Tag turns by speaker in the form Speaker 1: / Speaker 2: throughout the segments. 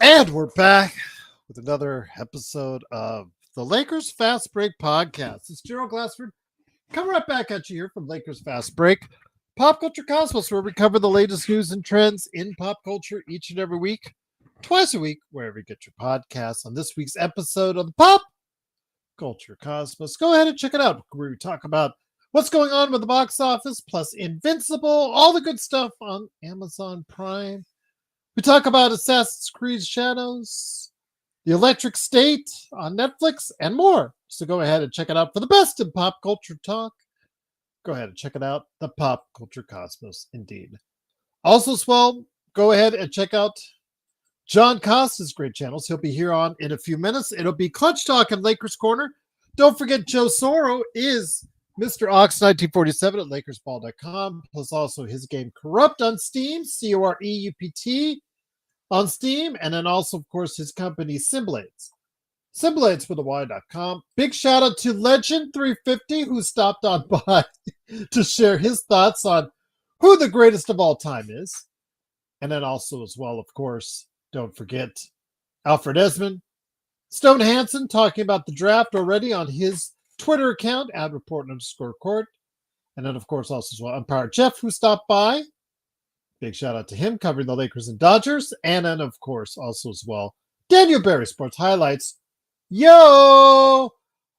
Speaker 1: And we're back with another episode of the Lakers Fast Break podcast. It's Gerald Glassford coming right back at you here from Lakers Fast Break, Pop Culture Cosmos, where we cover the latest news and trends in pop culture each and every week, twice a week, wherever you get your podcasts. On this week's episode of the Pop Culture Cosmos, go ahead and check it out, where we talk about what's going on with the box office, plus Invincible, all the good stuff on Amazon Prime. We talk about Assassin's Creed Shadows, The Electric State on Netflix, and more. So go ahead and check it out for the best in pop culture talk. Go ahead and check it out, the Pop Culture Cosmos, indeed. Also, as well, go ahead and check out John Costa's great channels. He'll be here on in a few minutes. It'll be Clutch Talk and Lakers Corner. Don't forget, Joe Soro is Mr. Ox 1947 at LakersBall.com, plus also his game Corrupt on Steam, Coreupt on Steam, and then also, of course, his company Symblades. Symblades with a Y.com. Big shout out to Legend 350, who stopped on by to share his thoughts on who the greatest of all time is. And then also, as well, of course, don't forget Alfred Esmond, Stone Hansen talking about the draft already on his Twitter account at report_court. And then, of course, also as well, Umpire Jeff, who stopped by. Big shout out to him covering the Lakers and Dodgers. And then, of course, also as well, Daniel Barry Sports Highlights. Yo!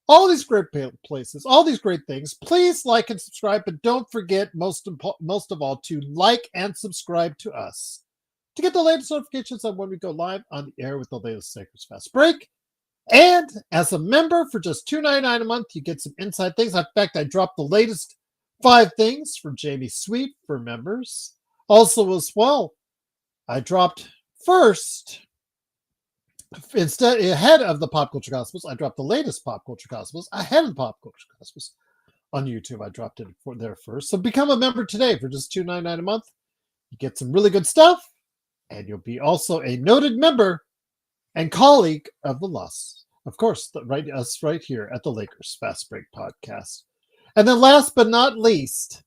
Speaker 1: All these great places, all these great things. Please like and subscribe, but don't forget, most of all, to like and subscribe to us to get the latest notifications on when we go live on the air with the latest Lakers Fast Break. And as a member for just $2.99 a month, you get some inside things. In fact, I dropped the latest 5 things from Jamie Sweet for members. Also, as well, I dropped first, instead, ahead of the Pop Culture Cosmos, I dropped the latest Pop Culture Cosmos ahead of the Pop Culture Cosmos on YouTube. I dropped it there first. So become a member today for just $2.99 a month. You get some really good stuff, and you'll be also a noted member and colleague of the Loss. Of course, us right here at the Lakers Fast Break podcast. And then last but not least,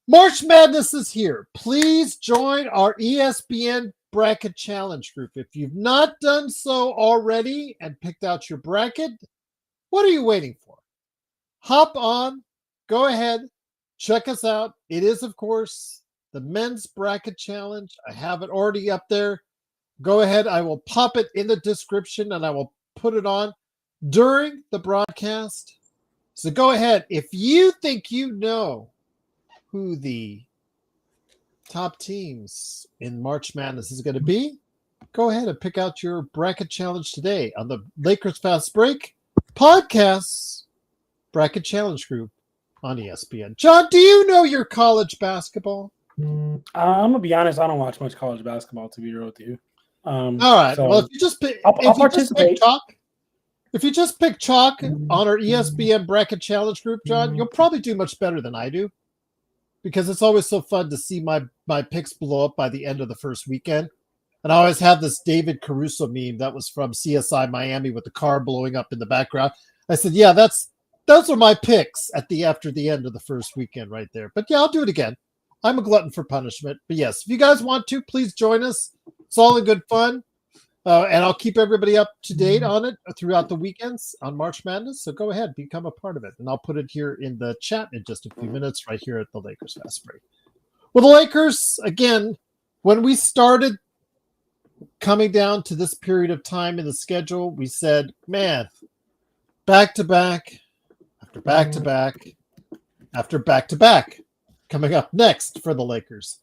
Speaker 1: March Madness is here. Please join our ESPN Bracket Challenge group. If you've not done so already and picked out your bracket, what are you waiting for? Hop on, go ahead, check us out. It is, of course, the Men's Bracket Challenge. I have it already up there. Go ahead. I will pop it in the description and I will put it on during the broadcast. So go ahead. If you think you know who the top teams in March Madness is going to be, go ahead and pick out your bracket challenge today on the Lakers Fast Break Podcasts Bracket Challenge Group on ESPN. John, do you know your college basketball?
Speaker 2: I'm going to be honest. I don't watch much college basketball, to be real with you.
Speaker 1: All right. So well, if you just pick, if you just pick chalk on our ESPN Bracket Challenge group, John, you'll probably do much better than I do, because it's always so fun to see my picks blow up by the end of the first weekend. And I always have this David Caruso meme that was from CSI Miami with the car blowing up in the background. I said, yeah, those are my picks after the end of the first weekend right there. But yeah, I'll do it again. I'm a glutton for punishment. But yes, if you guys want to, please join us. It's all in good fun. And I'll keep everybody up to date on it throughout the weekends on March Madness. So go ahead, become a part of it. And I'll put it here in the chat in just a few minutes right here at the Lakers Fast Break. Well, the Lakers, again, when we started coming down to this period of time in the schedule, we said, man, back-to-back after back-to-back after back-to-back coming up next for the Lakers.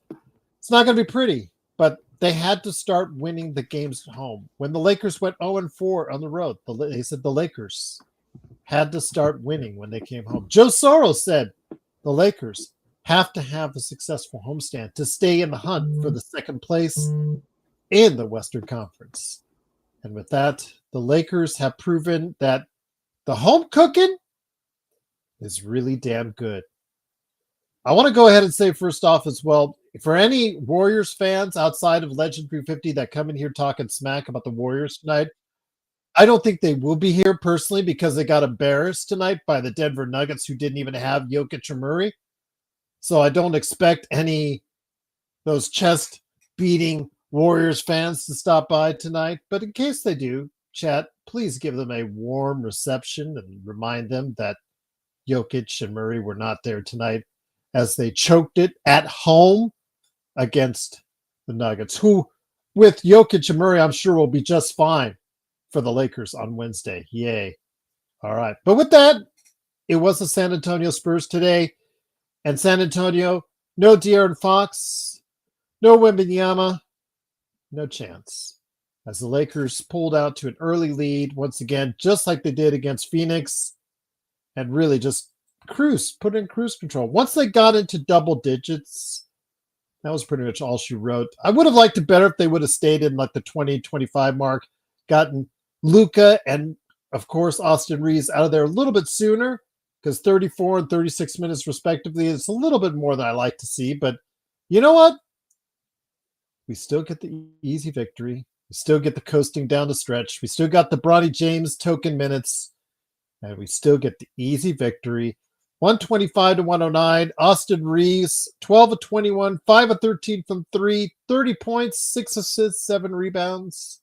Speaker 1: It's not going to be pretty, but they had to start winning the games at home. When the Lakers went 0-4 on the road, they said the Lakers had to start winning when they came home. Joe Soros said the Lakers have to have a successful homestand to stay in the hunt for the second place in the Western Conference. And with that, the Lakers have proven that the home cooking is really damn good. I want to go ahead and say first off as well, for any Warriors fans outside of Legend 350 that come in here talking smack about the Warriors tonight, I don't think they will be here personally because they got embarrassed tonight by the Denver Nuggets, who didn't even have Jokic or Murray. So I don't expect any those chest-beating Warriors fans to stop by tonight, but in case they do, chat, please give them a warm reception and remind them that Jokic and Murray were not there tonight as they choked it at home against the Nuggets, who with Jokic and Murray, I'm sure will be just fine for the Lakers on Wednesday. Yay. All right. But with that, it was the San Antonio Spurs today. And San Antonio, no De'Aaron Fox, no Wembanyama, no chance. As the Lakers pulled out to an early lead, once again, just like they did against Phoenix, and really just put in cruise control. Once they got into double digits, that was pretty much all she wrote. I would have liked it better if they would have stayed in like the 20-25 mark, gotten Luka and, of course, Austin Reeves out of there a little bit sooner, because 34 and 36 minutes respectively is a little bit more than I like to see. But you know what? We still get the easy victory. We still get the coasting down the stretch. We still got the Bronny James token minutes, and we still get the easy victory. 125-109. Austin Reeves, 12 of 21, 5 of 13 from 3, 30 points, 6 assists, 7 rebounds.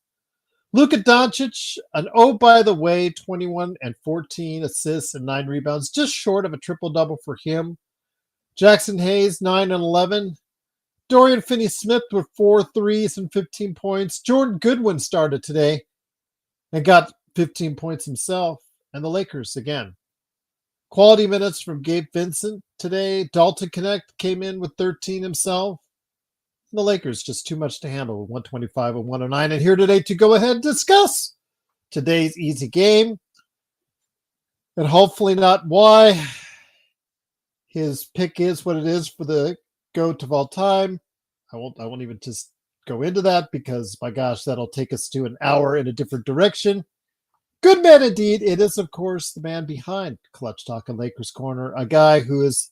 Speaker 1: Luka Doncic, an by the way, 21 and 14 assists and 9 rebounds, just short of a triple-double for him. Jackson Hayes, 9 and 11. Dorian Finney-Smith with 4 threes and 15 points. Jordan Goodwin started today and got 15 points himself. And the Lakers, again, quality minutes from Gabe Vincent today. Dalton Connect came in with 13 himself. The Lakers just too much to handle with 125 and 109. And here today to go ahead and discuss today's easy game, and hopefully not why his pick is what it is for the GOAT of all time. I won't even just go into that, because my gosh, that'll take us to an hour in a different direction. Good man indeed. It is, of course, the man behind Clutch Talk and Lakers Corner, a guy who is,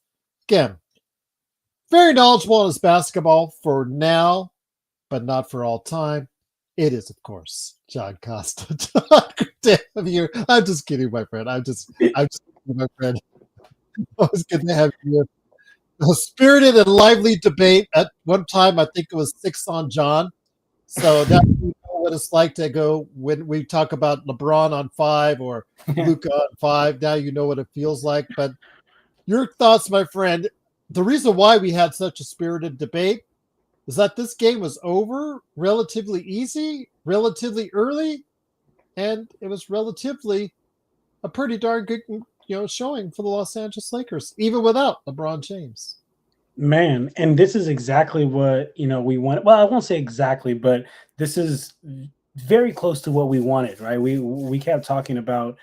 Speaker 1: again, very knowledgeable on his basketball for now, but not for all time. It is, of course, John Costa. Damn you. I'm just kidding, my friend. I'm just kidding, my friend. Always good to have you here. A spirited and lively debate. At one time, I think it was 6 on John. So now you know what it's like to go when we talk about LeBron on 5 or Luka on 5. Now you know what it feels like. But your thoughts, my friend. The reason why we had such a spirited debate is that this game was over relatively easy, relatively early, and it was relatively a pretty darn good, showing for the Los Angeles Lakers, even without LeBron James.
Speaker 2: Man, and this is exactly what we want. Well, I won't say exactly, but this is very close to what we wanted, right? We kept talking about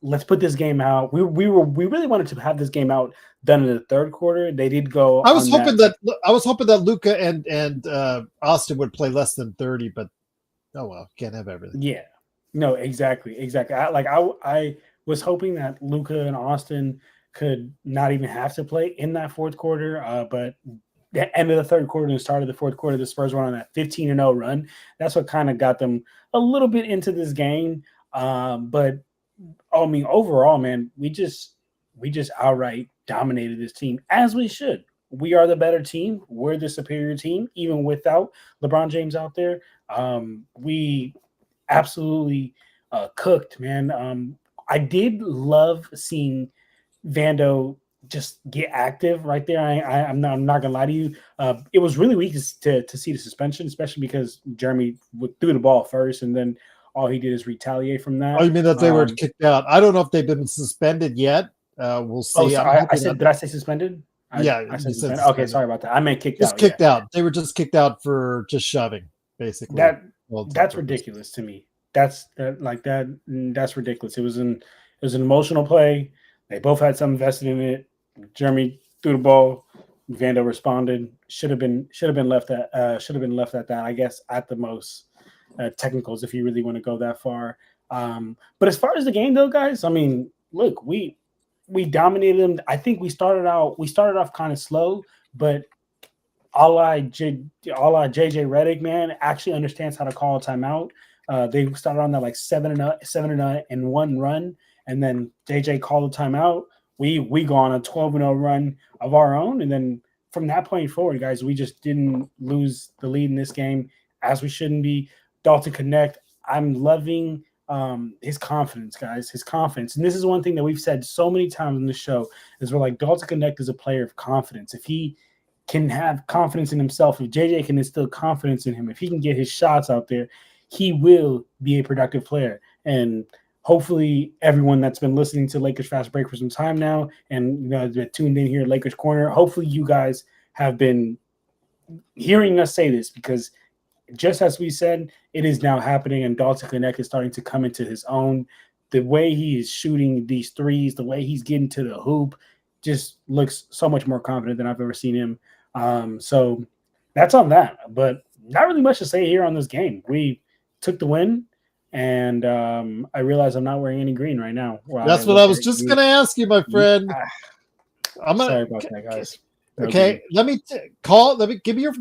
Speaker 2: let's put this game out. We really wanted to have this game out done in the third quarter. They did go.
Speaker 1: I was hoping that Luka and Austin would play less than 30, but oh well, can't have everything.
Speaker 2: Yeah, no, exactly. I was hoping that Luka and Austin could not even have to play in that fourth quarter, but the end of the third quarter and the start of the fourth quarter, the Spurs went on that 15-0 run. That's what kind of got them a little bit into this game. But I mean, overall, man, we just outright dominated this team, as we should. We are the better team. We're the superior team, even without LeBron James out there. We absolutely cooked, man. I did love seeing Vando just get active right there. I'm not gonna lie to you. It was really weak to see the suspension, especially because Jeremy threw the ball first, and then all he did is retaliate from that.
Speaker 1: Oh, you mean that they were kicked out? I don't know if they've been suspended yet. We'll see.
Speaker 2: Oh, so did I say suspended?
Speaker 1: Yeah,
Speaker 2: I said suspended. Okay, sorry about that. I meant kicked out.
Speaker 1: Just kicked out. They were just kicked out for just shoving, basically.
Speaker 2: That's ridiculous to me. That's ridiculous. It was an emotional play. They both had something vested in it. Jeremy threw the ball. Vando responded. Should have been left at that. I guess at the most technicals, if you really want to go that far. But as far as the game though, guys, I mean, look, we dominated them. I think we started off kind of slow, but a la JJ Redick, man, actually understands how to call a timeout. They started on that like 7-1 run, and then JJ called a timeout. We go on a 12-0 run of our own, and then from that point forward, guys, we just didn't lose the lead in this game as we shouldn't be. Dalton Connect, I'm loving his confidence, guys, his confidence. And this is one thing that we've said so many times in the show is we're like, Dalton Connect is a player of confidence. If he can have confidence in himself, if JJ can instill confidence in him, if he can get his shots out there, he will be a productive player. And hopefully everyone that's been listening to Lakers Fast Break for some time now and been tuned in here at Lakers Corner, hopefully you guys have been hearing us say this, because just as we said, it is now happening, and Dalton Connect is starting to come into his own. The way he is shooting these threes, the way he's getting to the hoop, just looks so much more confident than I've ever seen him. So that's on that. But not really much to say here on this game. We took the win, and I realize I'm not wearing any green right now.
Speaker 1: That's what I was just going to ask you, my friend.
Speaker 2: Sorry about that, guys.
Speaker 1: Okay, let me give me your,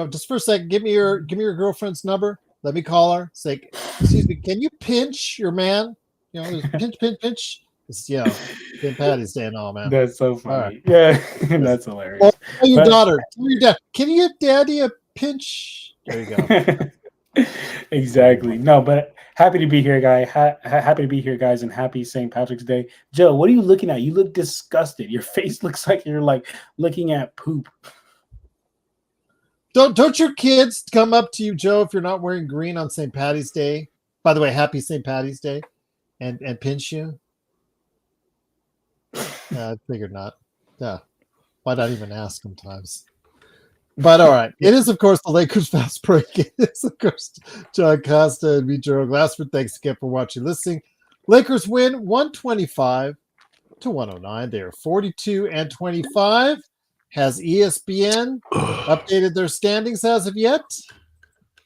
Speaker 1: just for a second, give me your girlfriend's number. Let me call her. Say, excuse me, can you pinch your man? Pinch. It's, St. Patty's Day and all, man.
Speaker 2: That's so funny.
Speaker 1: Right.
Speaker 2: Yeah, that's hilarious.
Speaker 1: Or tell your daughter, tell your dad, can you get daddy a pinch? There you go.
Speaker 2: Exactly. No, but happy to be here, happy to be here, guys, and happy St. Patrick's Day. Joe, what are you looking at? You look disgusted. Your face looks like you're like looking at poop.
Speaker 1: Don't your kids come up to you, Joe, if you're not wearing green on St. Patty's Day? By the way, happy St. Patty's Day, and pinch you? I figured not. Yeah. Why not even ask sometimes? But all right. It is, of course, the Lakers Fast Break. It is, of course, John Costa and me, Gerald Glassford. Thanks again for watching, listening. Lakers win 125-109. They are 42-25. Has ESPN updated their standings as of yet?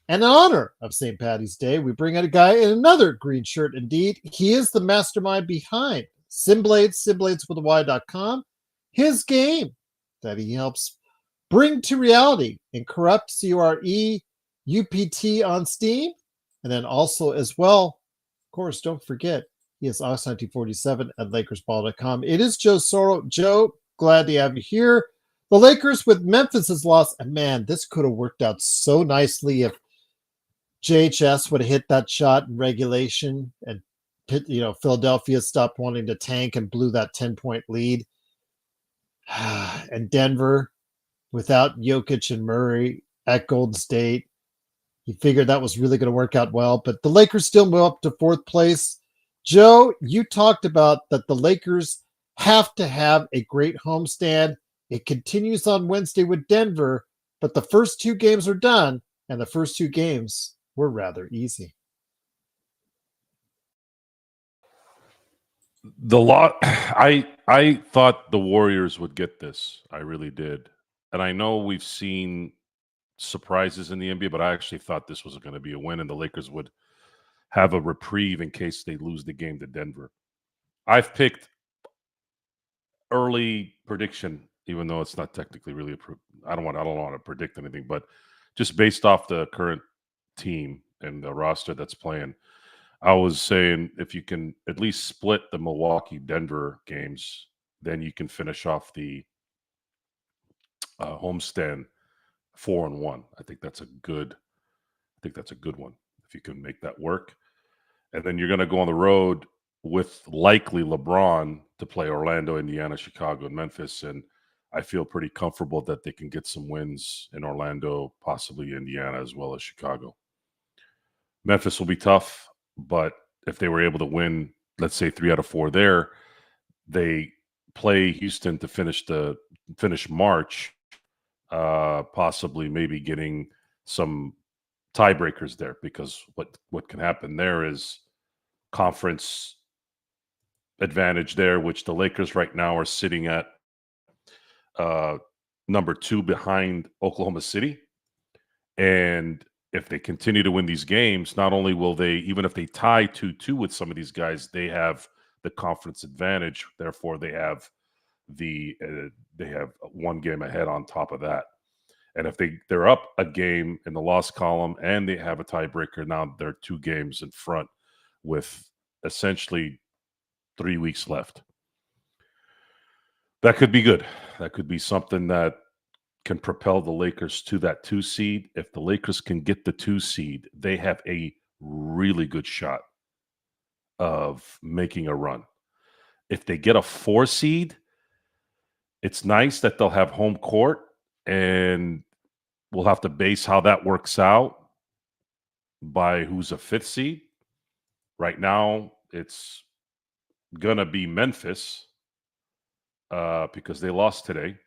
Speaker 1: And in honor of St. Patty's Day, we bring out a guy in another green shirt. Indeed, he is the mastermind behind Simblades with a Y.com. His game that he helps bring to reality in Crypt, CREUPT on Steam. And then also as well, of course, don't forget, he is Ox1947 at LakersBall.com. It is Joe Soro. Joe, glad to have you here. The Lakers with Memphis's loss. And man, this could have worked out so nicely if JHS would have hit that shot in regulation and Philadelphia stopped wanting to tank and blew that 10-point lead. And Denver, without Jokic and Murray at Golden State, he figured that was really going to work out well. But the Lakers still move up to fourth place. Joe, you talked about that the Lakers have to have a great homestand. It continues on Wednesday with Denver, but the first two games are done, and the first two games were rather easy.
Speaker 3: I thought the Warriors would get this. I really did. And I know we've seen surprises in the NBA, but I actually thought this was going to be a win and the Lakers would have a reprieve in case they lose the game to Denver. I've picked early prediction, even though it's not technically really I don't want to predict anything, but just based off the current team and the roster that's playing, I was saying if you can at least split the Milwaukee-Denver games, then you can finish off the homestand 4-1. I think that's a good one if you can make that work. And then you're going to go on the road with likely LeBron to play Orlando, Indiana, Chicago, and Memphis. And I feel pretty comfortable that they can get some wins in Orlando, possibly Indiana, as well as Chicago. Memphis will be tough, but if they were able to win, let's say 3 out of 4 there, they play Houston to finish March, possibly maybe getting some tiebreakers there, because what can happen there is conference advantage there, which the Lakers right now are sitting at number 2 behind Oklahoma City. And if they continue to win these games, not only will they, even if they tie 2-2 with some of these guys, they have the conference advantage. Therefore, they have one game ahead on top of that. And if they're up a game in the loss column and they have a tiebreaker, now they're 2 games in front with essentially 3 weeks left. That could be good. That could be something that can propel the Lakers to that 2 seed. If the Lakers can get the 2 seed, they have a really good shot of making a run. If they get a 4 seed, it's nice that they'll have home court, and we'll have to base how that works out by who's a 5th seed. Right now, it's gonna be Memphis because they lost today.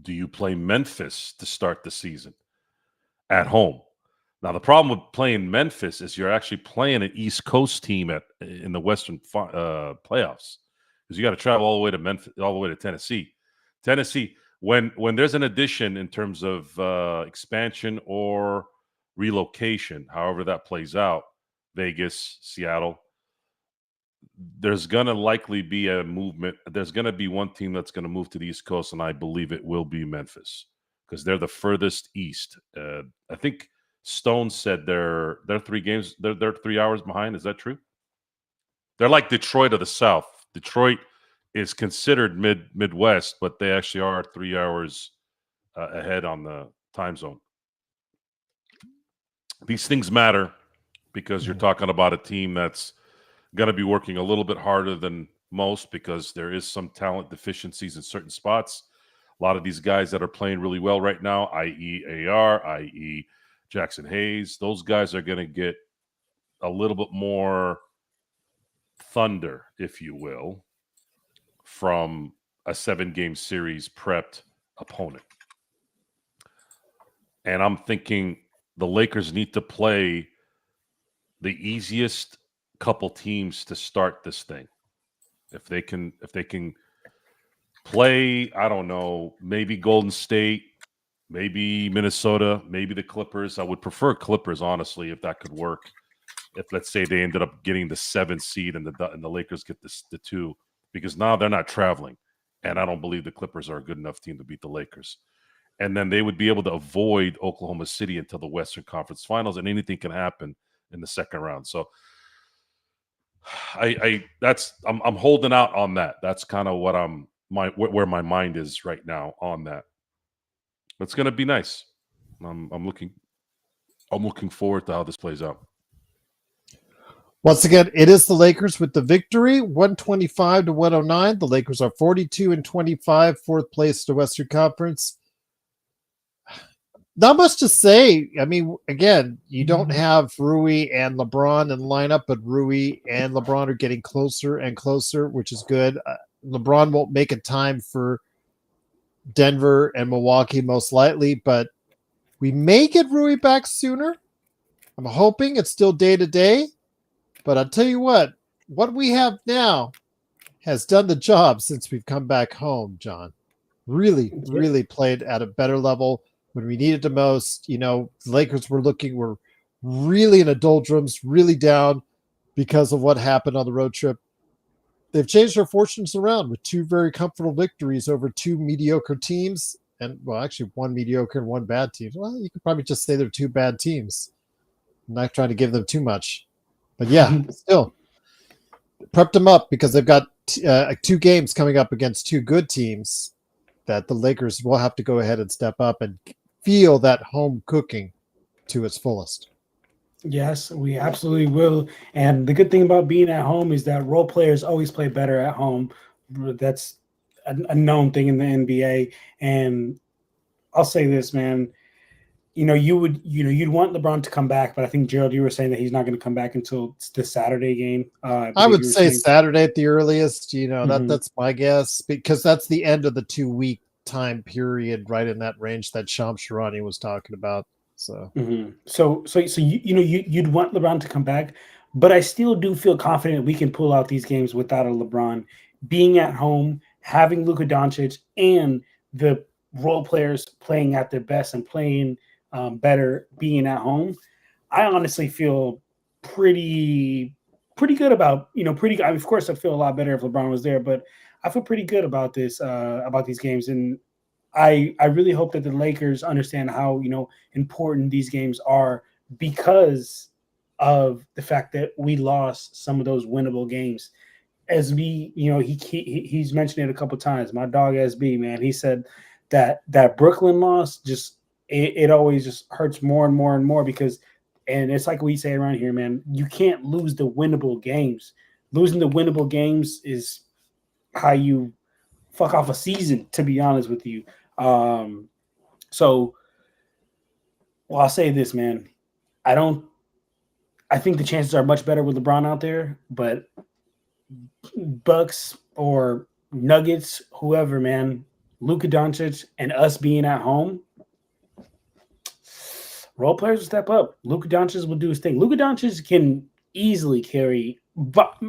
Speaker 3: Do you play Memphis to start the season at home? Now, the problem with playing Memphis is you're actually playing an East Coast team in the Western playoffs, because you got to travel all the way to Memphis, all the way to Tennessee. Tennessee, when there's an addition in terms of expansion or relocation, however that plays out, Vegas, Seattle, there's going to likely be a movement. There's going to be one team that's going to move to the East Coast, and I believe it will be Memphis, because they're the furthest east. I think Stone said they're 3 games. They're 3 hours behind. Is that true? They're like Detroit of the South. Detroit is considered Midwest, but they actually are 3 hours ahead on the time zone. These things matter because you're talking about a team that's going to be working a little bit harder than most, because there is some talent deficiencies in certain spots. A lot of these guys that are playing really well right now, i.e. AR, i.e. Jackson Hayes, those guys are going to get a little bit more thunder, if you will, from a 7-game series prepped opponent. And I'm thinking the Lakers need to play the easiest couple teams to start this thing. If they can play, I don't know, maybe Golden State, maybe Minnesota, maybe the Clippers. I would prefer Clippers, honestly, if that could work. If, let's say, they ended up getting the 7th seed and the Lakers get the 2, because now they're not traveling, and I don't believe the Clippers are a good enough team to beat the Lakers. And then they would be able to avoid Oklahoma City until the Western Conference Finals, and anything can happen in the second round. So I'm holding out on that. That's kind of what where my mind is right now on that. It's going to be nice. I'm looking forward to how this plays out.
Speaker 1: Once again, it is the Lakers with the victory, 125-109. The Lakers are 42-25, 4th place to Western Conference. Not much to say. I mean, again, you don't have Rui and LeBron in the lineup, but Rui and LeBron are getting closer and closer, which is good. LeBron won't make a time for Denver and Milwaukee most likely, but we may get Rui back sooner. I'm hoping. It's still day to day, but I'll tell you what we have now has done the job since we've come back home, John. Really played at a better level when we needed the most. You know, the Lakers were really in a doldrums, really down because of what happened on the road trip. They've changed their fortunes around with 2 very comfortable victories over 2 mediocre teams, and well, actually 1 mediocre and 1 bad team. Well, you could probably just say they're 2 bad teams. I'm not trying to give them too much, but yeah, still prepped them up because they've got 2 games coming up against 2 good teams that the Lakers will have to go ahead and step up and feel that home cooking to its fullest.
Speaker 2: Yes, we absolutely will. And the good thing about being at home is that role players always play better at home. That's a known thing in the NBA. And I'll say this, man. You'd want LeBron to come back, but I think, Gerald, you were saying that he's not going to come back until the Saturday game.
Speaker 1: I would say Saturday at the earliest. That's my guess, because that's the end of the 2-week time period, right in that range that Shams Charania was talking about. So, you'd want LeBron to come back, but I still do feel confident we can pull out these games without a LeBron. Being at home, having Luka Doncic, and the role players playing at their best and playing better, being at home, I honestly feel pretty good about. Of course, I feel a lot better if LeBron was there, but I feel pretty good about this, about these games, and I really hope that the Lakers understand how important these games are, because of the fact that we lost some of those winnable games. SB, he's mentioned it a couple times. My dog SB, man, he said
Speaker 2: that Brooklyn loss just it always just hurts more and more and more because, and it's like we say around here, man, you can't lose the winnable games. Losing the winnable games is how you fuck off a season, to be honest with you. So, well, I'll say this, man. I think the chances are much better with LeBron out there, but Bucks or Nuggets, whoever, man, Luka Doncic and us being at home, role players will step up. Luka Doncic will do his thing. Luka Doncic can easily carry,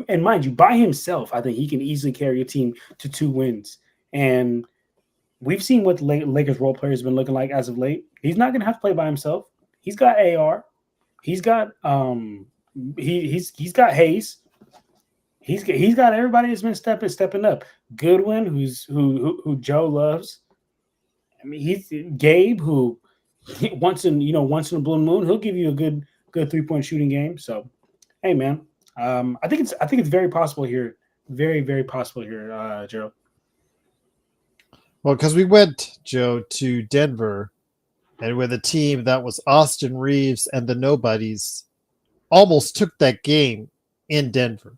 Speaker 2: and mind you, by himself, I think he can easily carry a team to 2 wins. And we've seen what Lakers role players have been looking like as of late. He's not going to have to play by himself. He's got AR. He's got he's got Hayes. He's got everybody that's been stepping up. Goodwin, who Joe loves. I mean, he's Gabe, who once in a blue moon, he'll give you a good 3-point shooting game. So, hey, man, I think it's very possible here, very, very possible here, Gerald.
Speaker 1: Well, because we went, Joe, to Denver, and with a team that was Austin Reeves and the Nobodies, almost took that game in Denver.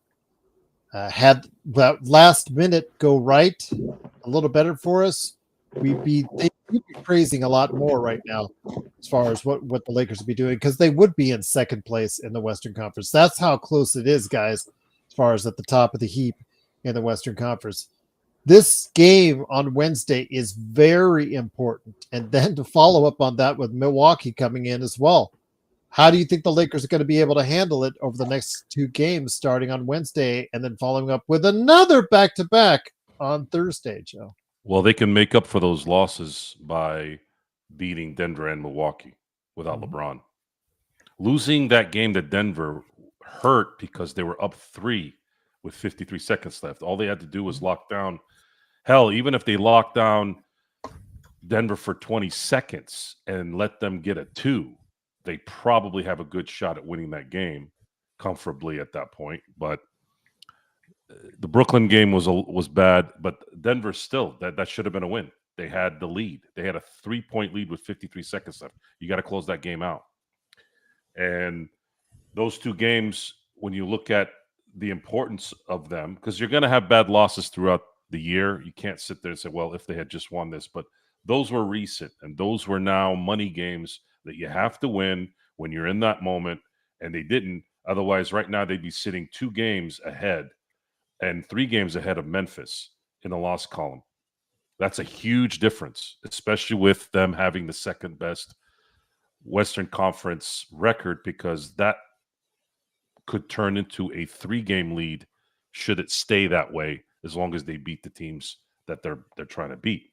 Speaker 1: Had that last minute go right a little better for us, they'd be praising a lot more right now as far as what the Lakers would be doing, because they would be in second place in the Western Conference. That's how close it is, guys, as far as at the top of the heap in the Western Conference. This game on Wednesday is very important. And then to follow up on that with Milwaukee coming in as well. How do you think the Lakers are going to be able to handle it over the next 2 games starting on Wednesday and then following up with another back-to-back on Thursday, Joe?
Speaker 3: Well, they can make up for those losses by beating Denver and Milwaukee without LeBron. Losing that game to Denver hurt because they were up 3 with 53 seconds left. All they had to do was lock down. Hell, even if they locked down Denver for 20 seconds and let them get a 2, they probably have a good shot at winning that game comfortably at that point. But the Brooklyn game was bad, but Denver still, that should have been a win. They had the lead. They had a 3-point lead with 53 seconds left. You got to close that game out. And those 2 games, when you look at the importance of them, because you're going to have bad losses throughout the year. You can't sit there and say, well, if they had just won this, but those were recent and those were now money games that you have to win when you're in that moment, and they didn't. Otherwise, right now they'd be sitting 2 games ahead and 3 games ahead of Memphis in the loss column. That's a huge difference, especially with them having the second best Western Conference record, because that could turn into a 3-game lead should it stay that way, as long as they beat the teams that they're trying to beat.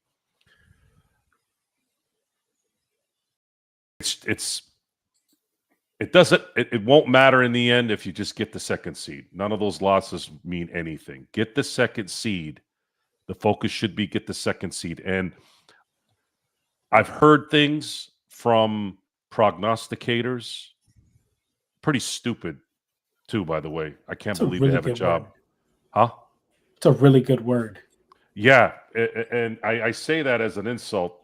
Speaker 3: It won't matter in the end if you just get the second seed. None of those losses mean anything. Get the second seed. The focus should be get the second seed. And I've heard things from prognosticators, pretty stupid too, by the way. I can't believe they have a job.
Speaker 2: Word.
Speaker 3: Huh?
Speaker 2: It's a really good word.
Speaker 3: Yeah, and I say that as an insult,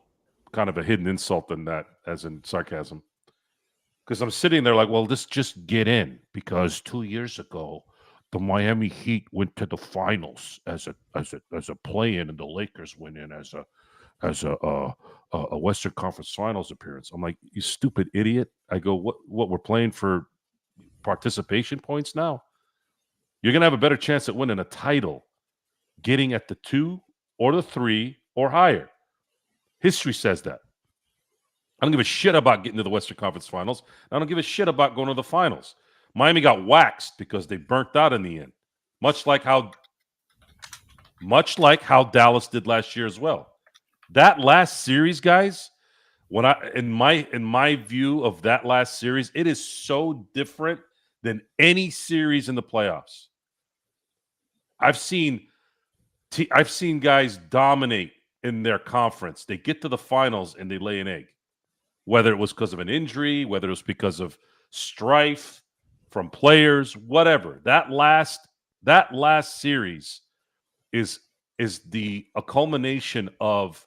Speaker 3: kind of a hidden insult in that, as in sarcasm. Because I'm sitting there like, well, just get in, because 2 years ago, the Miami Heat went to the finals as a play-in, and the Lakers went in as a Western Conference Finals appearance. I'm like, you stupid idiot. I go, what we're playing for participation points now? You're gonna have a better chance at winning a title getting at the 2 or the 3 or higher. History says that. I don't give a shit about getting to the Western Conference Finals. I don't give a shit about going to the finals. Miami got waxed because they burnt out in the end, much like how Dallas did last year as well. That last series, guys, in my view of that last series, it is so different than any series in the playoffs. I've seen guys dominate in their conference. They get to the finals and they lay an egg. Whether it was because of an injury, whether it was because of strife from players, whatever. That last series is a culmination of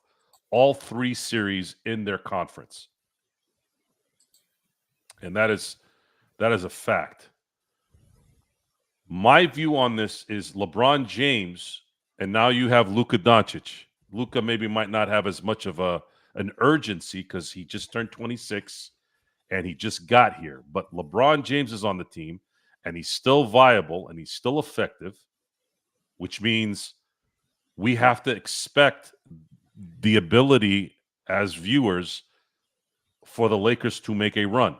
Speaker 3: all 3 series in their conference. And that is a fact. My view on this is LeBron James, and now you have Luka Doncic. Luka maybe might not have as much of an urgency because he just turned 26 and he just got here. But LeBron James is on the team, and he's still viable and he's still effective, which means we have to expect the ability as viewers for the Lakers to make a run.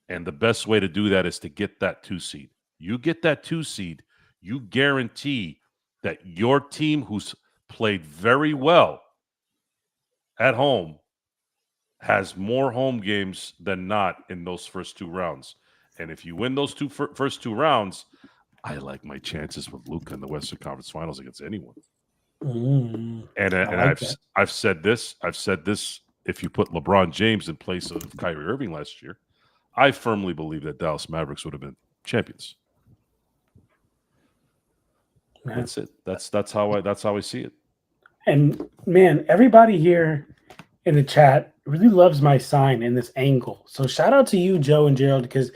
Speaker 3: And the best way to do that is to get that 2 seed. You get that 2 seed, you guarantee that your team, who's played very well at home, has more home games than not in those first 2 rounds. And if you win those first 2 rounds, I like my chances with Luka in the Western Conference Finals against anyone. I've said this. If you put LeBron James in place of Kyrie Irving last year, I firmly believe that Dallas Mavericks would have been champions. Man. That's it. That's how I see it.
Speaker 2: And man, everybody here in the chat really loves my sign in this angle. So shout out to you, Joe and Gerald, because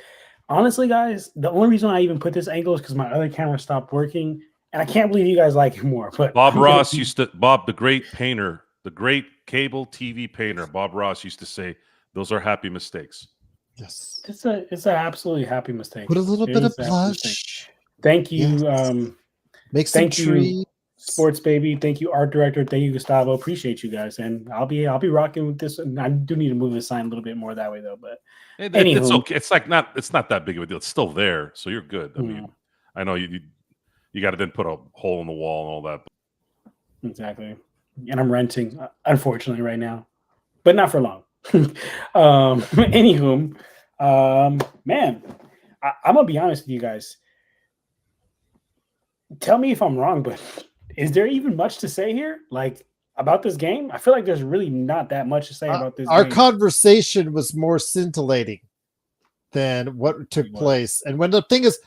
Speaker 2: honestly, guys, the only reason I even put this angle is because my other camera stopped working, and I can't believe you guys like it more. But
Speaker 3: Bob, the great painter, the great cable TV painter, Bob Ross used to say, "Those are happy mistakes."
Speaker 1: Yes,
Speaker 2: it's an absolutely happy mistake.
Speaker 1: Put a little bit of blush.
Speaker 2: Thank you.
Speaker 1: Yes. Make some trees.
Speaker 2: Sports Baby. Thank you, art director. Thank you, Gustavo. Appreciate you guys, and I'll be rocking with this. I do need to move the sign a little bit more that way though. But
Speaker 3: it's okay. It's not that big of a deal. It's still there, so you're good. I mean, I know you got to then put a hole in the wall and all that.
Speaker 2: Exactly, and I'm renting, unfortunately, right now, but not for long. Anywho, man, I'm gonna be honest with you guys. Tell me if I'm wrong, but is there even much to say here, like about this game? I feel like there's really not that much to say about this.
Speaker 1: Our conversation was more scintillating than what took place, and when the thing is,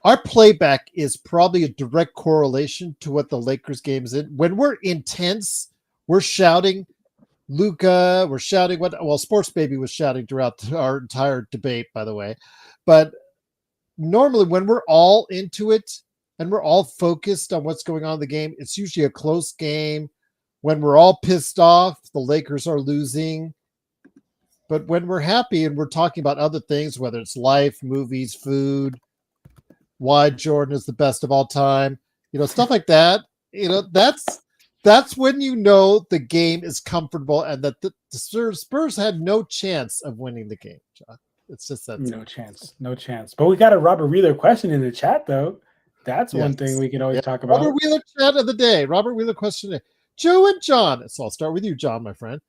Speaker 1: our playback is probably a direct correlation to what the Lakers game is in. When we're intense, we're shouting. Luka, we're shouting Sports Baby was shouting throughout our entire debate, by the way. But normally when we're all into it and we're all focused on what's going on in the game, it's usually a close game. When we're all pissed off, the Lakers are losing. But when we're happy and we're talking about other things, whether it's life, movies, food, why Jordan is the best of all time, stuff like that, that's when the game is comfortable and that the Spurs had no chance of winning the game, John. It's just that
Speaker 2: no chance. But we got a Robert Wheeler question in the chat, though. That's one thing we can always talk about.
Speaker 1: Robert Wheeler chat of the day. Robert Wheeler question today. Joe and John. So I'll start with you, John, my friend.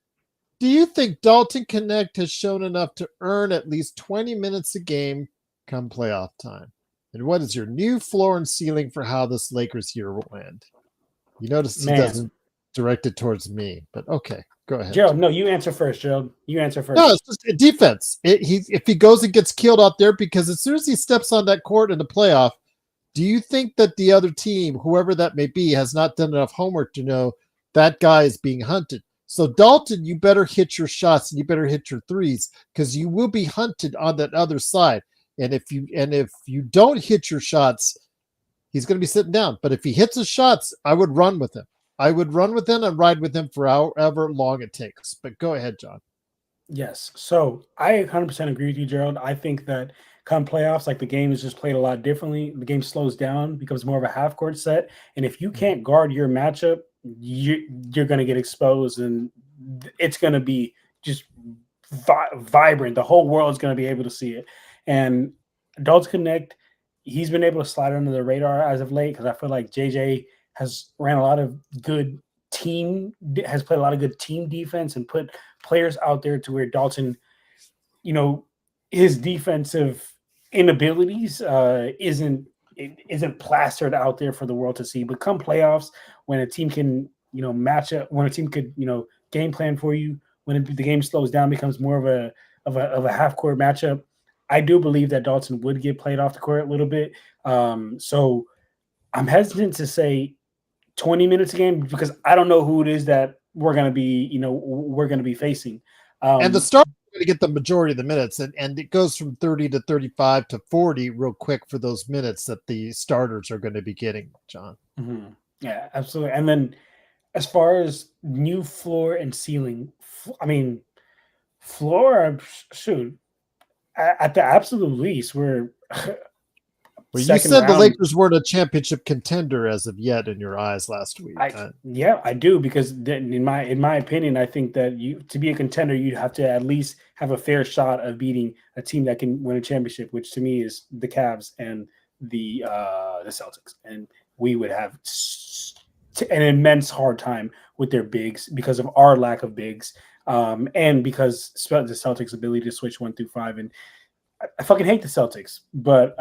Speaker 1: Do you think Dalton Connect has shown enough to earn at least 20 minutes a game come playoff time? And what is your new floor and ceiling for how this Lakers year will end? You notice he doesn't direct it towards me, but okay, go ahead.
Speaker 2: Gerald, no, you answer first, Gerald. You answer first.
Speaker 1: No, it's just a defense. If he goes and gets killed out there, because as soon as he steps on that court in the playoff, do you think that the other team, whoever that may be, has not done enough homework to know that guy is being hunted? So Dalton, you better hit your shots and you better hit your threes, because you will be hunted on that other side. And if you don't hit your shots, he's going to be sitting down. But if he hits his shots, I would run with him. I would run with him and ride with him for however long it takes. But go ahead, John.
Speaker 2: Yes. So I 100% agree with you, Gerald. I think that come playoffs, like the game is just played a lot differently. The game slows down, becomes more of a half-court set. And if you can't guard your matchup, you're going to get exposed, and it's going to be just vibrant. The whole world is going to be able to see it. And Dalton Connect, he's been able to slide under the radar as of late, because I feel like JJ has played a lot of good team defense and put players out there to where Dalton, his defensive inabilities isn't plastered out there for the world to see. But come playoffs, when a team can match up, when a team could game plan for you, when the game slows down, becomes more of a half court matchup, I do believe that Dalton would get played off the court a little bit. So I'm hesitant to say 20 minutes a game, because I don't know who it is that we're going to be facing.
Speaker 1: And the starters are going to get the majority of the minutes, and it goes from 30 to 35 to 40 real quick for those minutes that the starters are going to be getting, John.
Speaker 2: Mm-hmm. Yeah, absolutely. And then as far as new floor and ceiling, I mean, floor, shoot, at the absolute least, we're
Speaker 1: Well, you
Speaker 2: second
Speaker 1: said the
Speaker 2: round.
Speaker 1: Lakers weren't a championship contender as of yet in your eyes last week.
Speaker 2: Yeah, I do, because in my opinion, I think that to be a contender, you'd have to at least have a fair shot of beating a team that can win a championship, which to me is the Cavs and the Celtics, and we would have an immense hard time with their bigs because of our lack of bigs, and because the Celtics' ability to switch 1 through 5. And I fucking hate the Celtics, but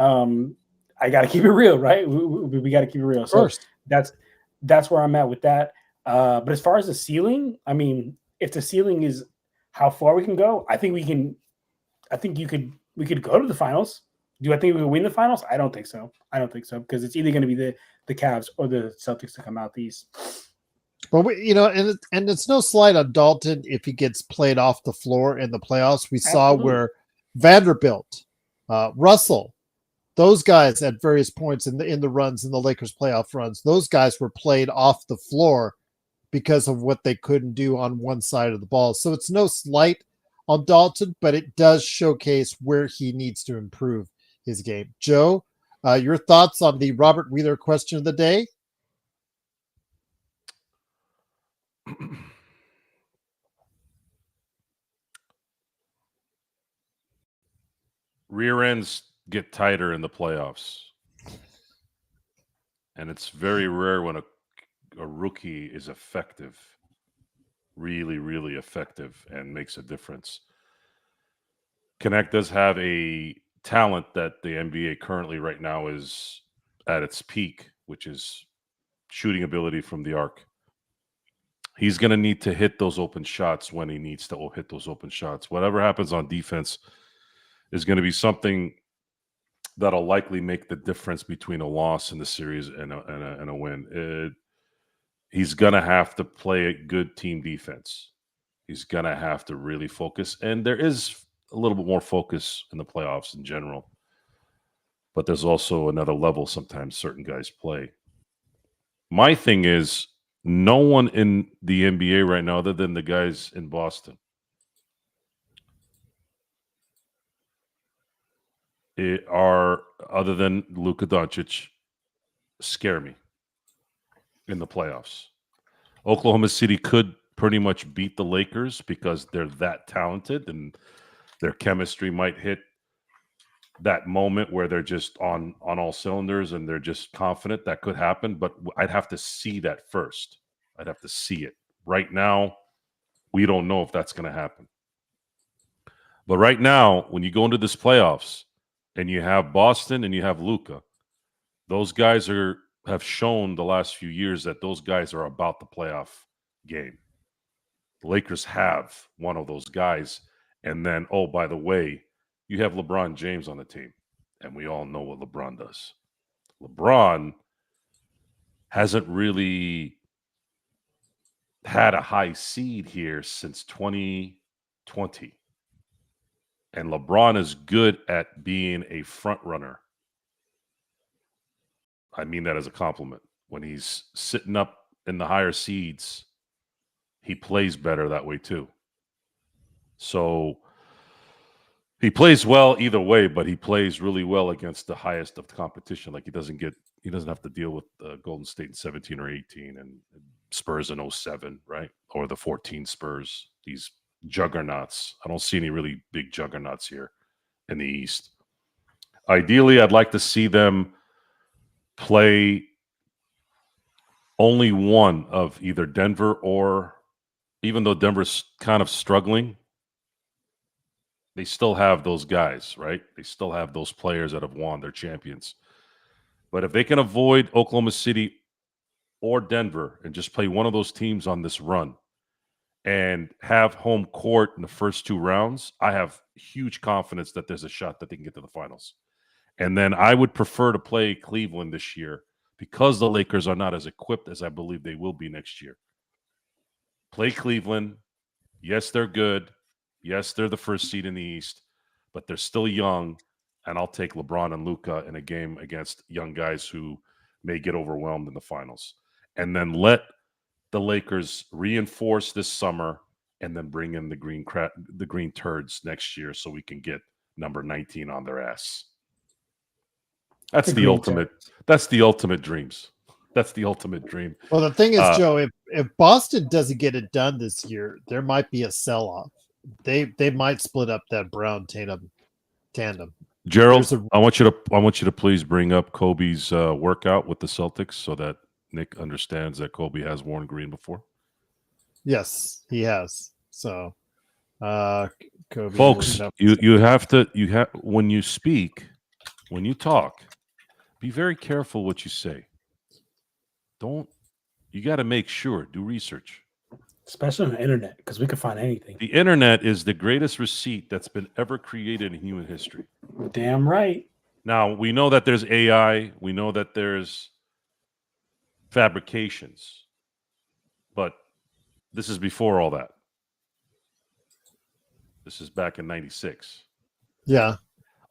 Speaker 2: I got to keep it real, right? We got to keep it real. So that's where I'm at with that. But as far as the ceiling, I mean, if the ceiling is how far we can go, I think we can. I think we could go to the finals. Do I think we will win the finals? I don't think so. Because it's either going to be the Cavs or the Celtics to come out the East.
Speaker 1: But and it's no slight on Dalton if he gets played off the floor in the playoffs. We saw where Vanderbilt, Russell, those guys at various points in the runs, in the Lakers playoff runs, those guys were played off the floor because of what they couldn't do on one side of the ball. So it's no slight on Dalton, but it does showcase where he needs to improve his game. Joe, your thoughts on the Robert Wheeler question of the day?
Speaker 3: Rear ends get tighter in the playoffs. And it's very rare when a rookie is effective, really, really effective, and makes a difference. Connect does have a talent that the NBA currently right now is at its peak, which is shooting ability from the arc. He's going to need to hit those open shots when he needs to hit those open shots. Whatever happens on defense is going to be something that'll likely make the difference between a loss in the series and a win. He's going to have to play a good team defense. He's going to have to really focus. And there is a little bit more focus in the playoffs in general. But there's also another level sometimes certain guys play. My thing is, no one in the NBA right now, other than the guys in Boston, other than Luka Doncic, scare me in the playoffs. Oklahoma City could pretty much beat the Lakers because they're that talented and their chemistry might hit that moment where they're just on all cylinders and they're just confident. That could happen, but I'd have to see that first. I'd have to see it. Right now, we don't know if that's going to happen. But right now, when you go into this playoffs and you have Boston and you have Luka, those guys have shown the last few years that those guys are about the playoff game. The Lakers have one of those guys. And then, oh, by the way, you have LeBron James on the team. And we all know what LeBron does. LeBron hasn't really had a high seed here since 2020. And LeBron is good at being a front runner. I mean that as a compliment. When he's sitting up in the higher seeds, he plays better that way too. So he plays well either way, but he plays really well against the highest of the competition. Like he doesn't have to deal with Golden State in 17 or 18 and Spurs in 07, right? Or the 14 Spurs, these juggernauts. I don't see any really big juggernauts here in the East. Ideally, I'd like to see them play only one of either Denver or, even though Denver's kind of struggling, they still have those guys, right? They still have those players that have won. They're champions. But if they can avoid Oklahoma City or Denver and just play one of those teams on this run and have home court in the first two rounds, I have huge confidence that there's a shot that they can get to the finals. And then I would prefer to play Cleveland this year because the Lakers are not as equipped as I believe they will be next year. play Cleveland. Yes, they're good. Yes, they're the first seed in the East, but they're still young. And I'll take LeBron and Luka in a game against young guys who may get overwhelmed in the finals. And then let the Lakers reinforce this summer and then bring in the green turds next year so we can get number 19 on their ass. That's the ultimate. That's the ultimate dreams. That's the ultimate dream.
Speaker 1: Well, the thing is, Joe, if Boston doesn't get it done this year, there might be a sell-off. They might split up that Brown Tatum tandem.
Speaker 3: Gerald, I want you to please bring up Kobe's workout with the Celtics so that Nick understands that Kobe has worn green before.
Speaker 1: Yes, he has. So, Kobe,
Speaker 3: folks, you have when you speak, when you talk, be very careful what you say. You got to make sure, do research.
Speaker 2: Especially on the internet, because we can find anything.
Speaker 3: The internet is the greatest receipt that's been ever created in human history.
Speaker 2: Damn right.
Speaker 3: Now, we know that there's AI. We know that there's fabrications. But this is before all that. This is back in 96.
Speaker 1: Yeah.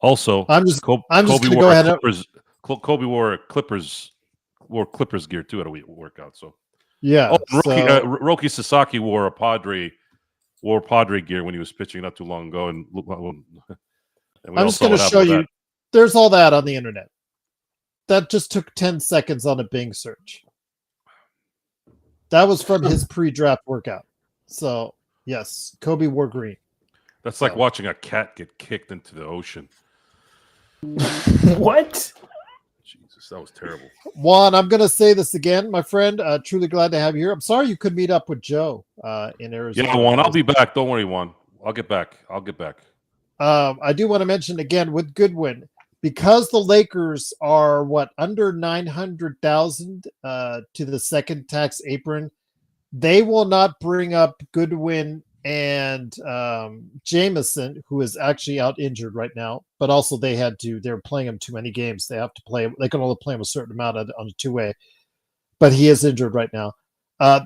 Speaker 3: Also,
Speaker 1: Kobe wore
Speaker 3: Clippers gear too at a workout. So
Speaker 1: yeah.
Speaker 3: Roki Sasaki wore Padre gear when he was pitching not too long ago, and
Speaker 1: I'm just going to show you. There's all that on the internet. That just took 10 seconds on a Bing search. That was from his pre-draft workout. So yes, Kobe wore green.
Speaker 3: That's like watching a cat get kicked into the ocean.
Speaker 2: What?
Speaker 3: Jesus, that was terrible.
Speaker 1: Juan, I'm going to say this again, my friend. Truly glad to have you here. I'm sorry you could meet up with Joe in Arizona.
Speaker 3: Yeah, Juan, I'll be back. Don't worry, Juan. I'll get back.
Speaker 1: I do want to mention again with Goodwin, because the Lakers are under 900,000 to the second tax apron. They will not bring up Goodwin and Jameson, who is actually out injured right now, but also they're playing him too many games. They have to play. They can only play him a certain amount on a two-way, but he is injured right now.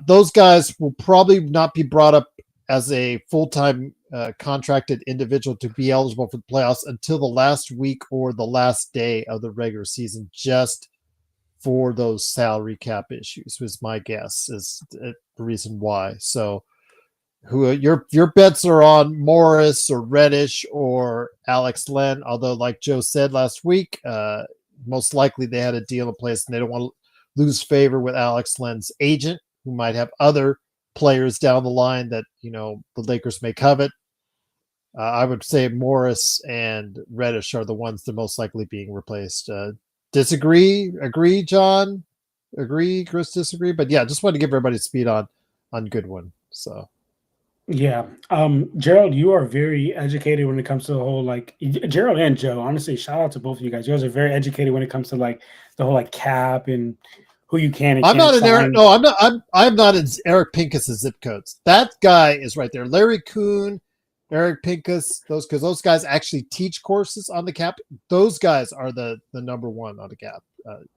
Speaker 1: Those guys will probably not be brought up as a full-time contracted individual to be eligible for the playoffs until the last week or the last day of the regular season, just for those salary cap issues, was my guess, is the reason why. So who your bets are on Morris or Reddish or Alex Len, although like Joe said last week, most likely they had a deal in place and they don't want to lose favor with Alex Len's agent, who might have other players down the line that the Lakers may covet. I would say Morris and Reddish are the ones that most likely being replaced. Disagree? Agree, John? Agree, Chris? Disagree? But yeah, just wanted to give everybody speed on Goodwin. So
Speaker 2: yeah, Gerald, you are very educated when it comes to the whole Gerald and Joe. Honestly, shout out to both of you guys. You guys are very educated when it comes to the whole cap and who you can. And
Speaker 1: I'm
Speaker 2: can't
Speaker 1: not in Eric. No, I'm not. I'm not in Eric Pincus's zip codes. That guy is right there. Larry Kuhn, Eric Pincus. Because those guys actually teach courses on the cap. Those guys are the number one on the cap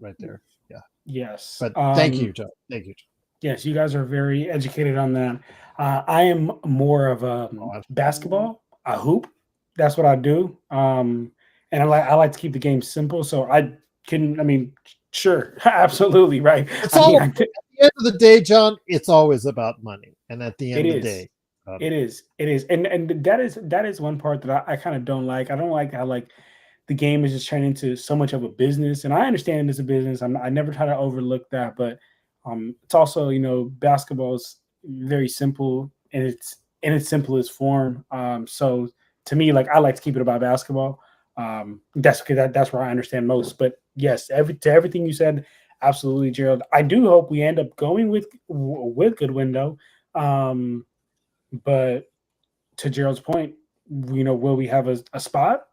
Speaker 1: right there. Yeah.
Speaker 2: Yes.
Speaker 1: But thank you, Joe. Thank you.
Speaker 2: Yes, you guys are very educated on that. I am more of a basketball, a hoop. That's what I do. And I like to keep the game simple. So sure, absolutely, right.
Speaker 1: At the end of the day, John, it's always about money. And at the end of the day,
Speaker 2: it is. And that is one part that I kind of don't like. I don't like how the game is just turning into so much of a business. And I understand it's a business. I never try to overlook that, but it's also, basketball is very simple in its simplest form. So to me, I like to keep it about basketball. That's where I understand most. But yes, to everything you said, absolutely, Gerald. I do hope we end up going with Goodwin though. But to Gerald's point, will we have a spot?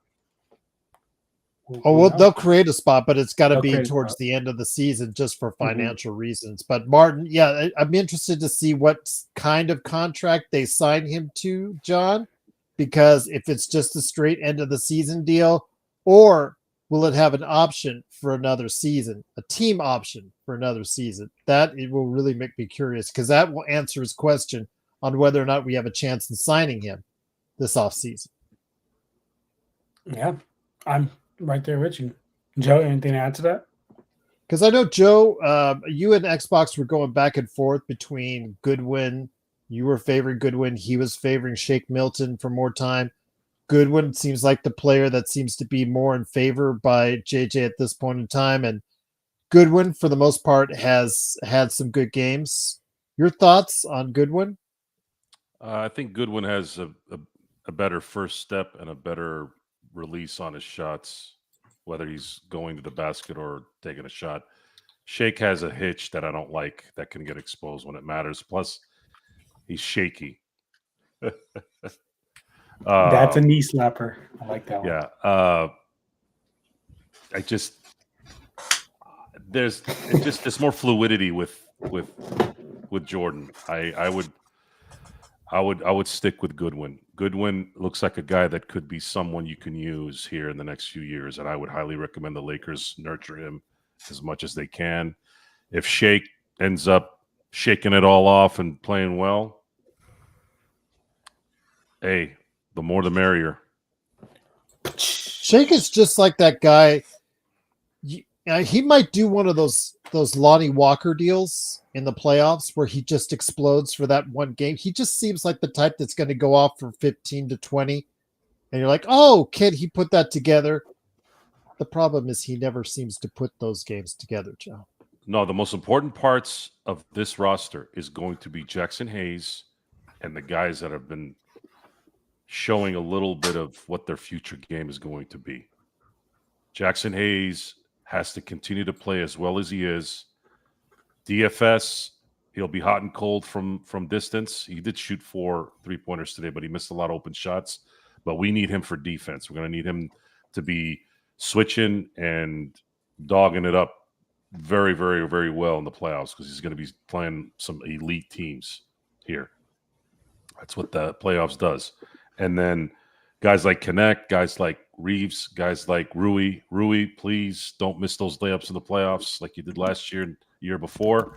Speaker 1: They'll create a spot, but it's got to be towards the end of the season just for financial reasons. But Martin, yeah, I'm interested to see what kind of contract they sign him to, John, because if it's just a straight end of the season deal, or will it have an option for another season, a team option for another season? That it will really make me curious, because that will answer his question on whether or not we have a chance in signing him this offseason.
Speaker 2: Yeah, I'm right there with you. Joe, anything to add to that?
Speaker 1: Because I know, Joe, you and Xbox were going back and forth between Goodwin. You were favoring Goodwin. He was favoring Shake Milton for more time. Goodwin seems like the player that seems to be more in favor by JJ at this point in time. And Goodwin, for the most part, has had some good games. Your thoughts on Goodwin?
Speaker 3: I think Goodwin has a better first step and a better release on his shots, whether he's going to the basket or taking a shot. Shake has a hitch that I don't like that can get exposed when it matters. Plus, he's shaky.
Speaker 2: That's a knee slapper. I like that one.
Speaker 3: Yeah. There's more fluidity with Jordan. I would stick with Goodwin. Goodwin looks like a guy that could be someone you can use here in the next few years, and I would highly recommend the Lakers nurture him as much as they can. If Shake ends up shaking it all off and playing well, hey, the more the merrier.
Speaker 1: Shake is just like that guy. He might do one of those Lonnie Walker deals in the playoffs where he just explodes for that one game. He just seems like the type that's going to go off for 15 to 20. And you're like, oh, kid, he put that together. The problem is he never seems to put those games together, Joe.
Speaker 3: No, the most important parts of this roster is going to be Jackson Hayes and the guys that have been showing a little bit of what their future game is going to be. Jackson Hayes has to continue to play as well as he is. DFS, he'll be hot and cold from distance. He did shoot 4 3-pointers today, but he missed a lot of open shots. But we need him for defense. We're going to need him to be switching and dogging it up very, very, very well in the playoffs because he's going to be playing some elite teams here. That's what the playoffs does. And then guys like Connect, guys like Reeves, guys like Rui. Rui, please don't miss those layups in the playoffs like you did last year and the year before.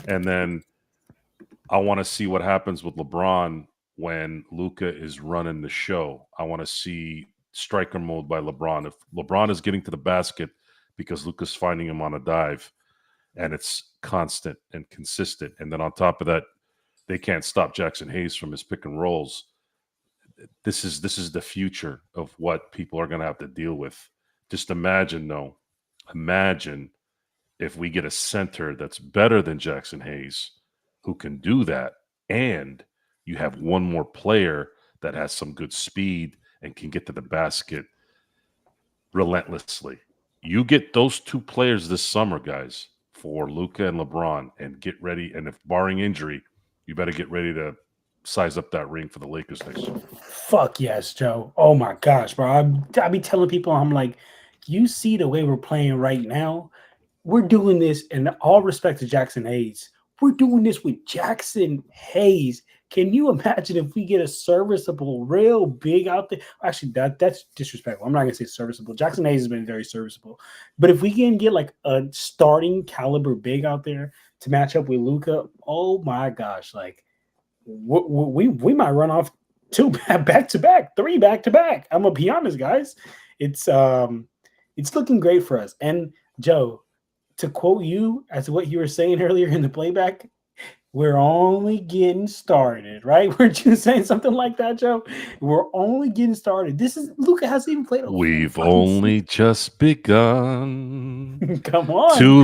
Speaker 3: And then I want to see what happens with LeBron when Luka is running the show. I want to see striker mode by LeBron. If LeBron is getting to the basket because Luka's finding him on a dive and it's constant and consistent. And then on top of that, they can't stop Jackson Hayes from his pick and rolls. This is the future of what people are going to have to deal with. Just imagine if we get a center that's better than Jackson Hayes who can do that, and you have one more player that has some good speed and can get to the basket relentlessly. You get those 2 players this summer, guys, for Luka and LeBron, and get ready. And if barring injury, you better get ready to size up that ring for the Lakers next year.
Speaker 2: Fuck yes, Joe. Oh my gosh, bro. I be telling people, I'm like, you see the way we're playing right now? We're doing this, in all respect to Jackson Hayes. We're doing this with Jackson Hayes. Can you imagine if we get a serviceable, real big out there? Actually, that's disrespectful. I'm not going to say serviceable. Jackson Hayes has been very serviceable. But if we can get like a starting caliber big out there to match up with Luka, oh my gosh, like we might run off 2 back-to-back, 3 back-to-back. I'm going to be honest, guys. It's looking great for us. And Joe, to quote you as to what you were saying earlier in the playback, we're only getting started, right? Weren't you saying something like that, Joe? We're only getting started. Luka hasn't even played a
Speaker 3: We've only just begun
Speaker 2: Come on.
Speaker 3: to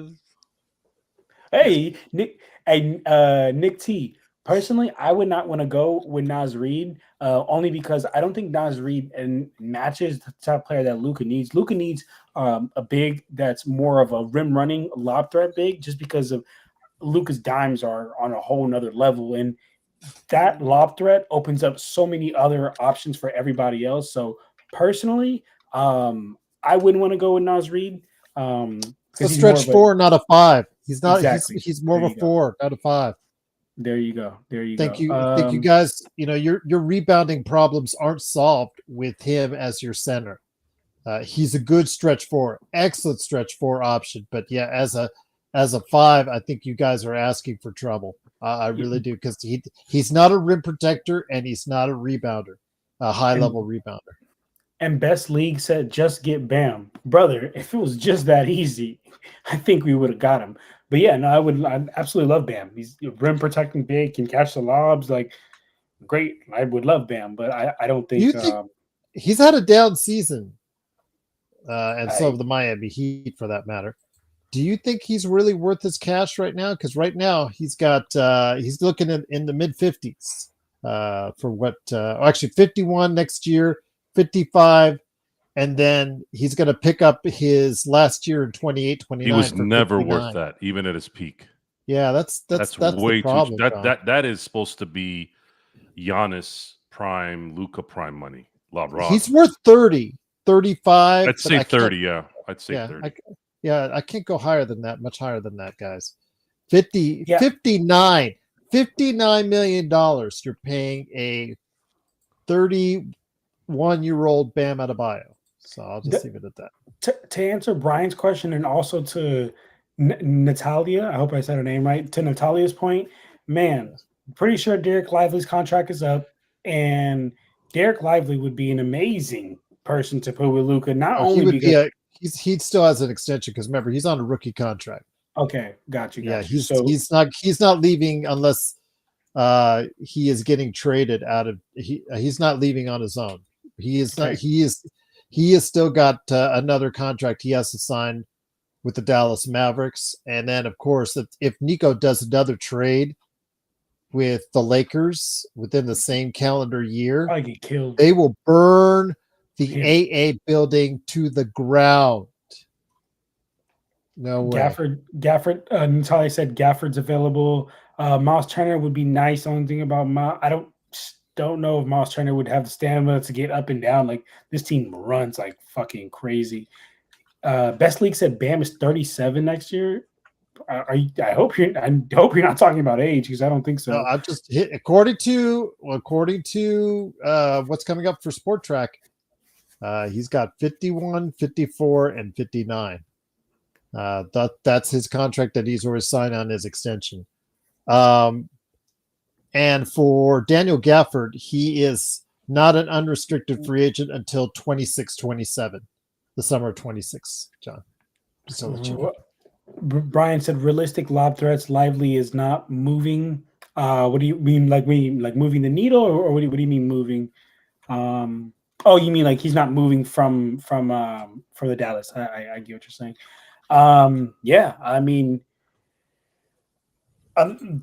Speaker 3: live.
Speaker 2: Hey, Nick T. Personally, I would not want to go with Naz Reid, only because I don't think Naz Reid matches the type of player that Luka needs. Luka needs a big that's more of a rim running lob threat big, just because of Luka's dimes are on a whole nother level, and that lob threat opens up so many other options for everybody else. So personally, I wouldn't want to go with Naz Reid.
Speaker 1: It's a stretch 4, not a 5. He's not.
Speaker 2: Exactly.
Speaker 1: He's more of a 4, not a 5.
Speaker 2: There you go.
Speaker 1: Thank you guys. Your rebounding problems aren't solved with him as your center. He's a good stretch 4, excellent stretch 4 option. But yeah, as as a 5, I think you guys are asking for trouble. I really do, because he's not a rim protector and he's not a rebounder, a high level rebounder.
Speaker 2: And Best League said, just get Bam. Brother, if it was just that easy, I think we would have got him. But yeah, no, I absolutely love Bam. He's a rim protecting big, can catch the lobs. Like, great. I would love Bam, but I don't think,
Speaker 1: You think he's had a down season, and so have the Miami Heat for that matter. Do you think he's really worth his cash right now? Because right now he's got he's looking in the mid 50s for what actually 51 next year, 55, and then he's going to pick up his last year in 28, 29.
Speaker 3: He was
Speaker 1: for
Speaker 3: never
Speaker 1: 59.
Speaker 3: worth that, even at his peak.
Speaker 1: Yeah, that's
Speaker 3: way
Speaker 1: the problem,
Speaker 3: too. That is supposed to be Giannis prime, Luca prime money. LeBron.
Speaker 1: He's worth 30, 35.
Speaker 3: I'd say 30. Yeah, I'd say 30.
Speaker 1: I can't go higher than that, much higher than that, guys. 50,
Speaker 2: Yeah.
Speaker 1: $59 million you're paying a 31-year-old Bam Adebayo. So I'll just leave it at that.
Speaker 2: To answer Brian's question, and also to Natalia, I hope I said her name right, to Natalia's point, man, pretty sure Derek Lively's contract is up, and Derek Lively would be an amazing person to put with Luka. Not only because
Speaker 1: he still has an extension, because remember, he's on a rookie contract.
Speaker 2: Okay, got you.
Speaker 1: Yeah, he's not leaving unless he is getting traded out of. He's not leaving on his own. He is not. He is still got another contract he has to sign with the Dallas Mavericks, and then of course if Nico does another trade with the Lakers within the same calendar year,
Speaker 2: I get killed.
Speaker 1: They will burn the AA building to the ground. No way.
Speaker 2: Gafford, Natalia said Gafford's available. Miles Turner would be nice. Only thing about Miles, I don't know if Miles Turner would have the stamina to get up and down. Like, this team runs like fucking crazy. Best League said Bam is 37 next year. I hope you're not talking about age, because I don't think so.
Speaker 1: No, I'm just according to what's coming up for Sport Track. He's got 51, 54, and 59. That's his contract that he's already signed on his extension. And for Daniel Gafford, he is not an unrestricted free agent until 26-27, the summer of 26, John. Just to let you know.
Speaker 2: Brian said realistic lob threats. Lively is not moving. What do you mean? Like moving the needle, or what do you mean moving? Oh, you mean like he's not moving from the Dallas? I get what you're saying. Yeah, I mean,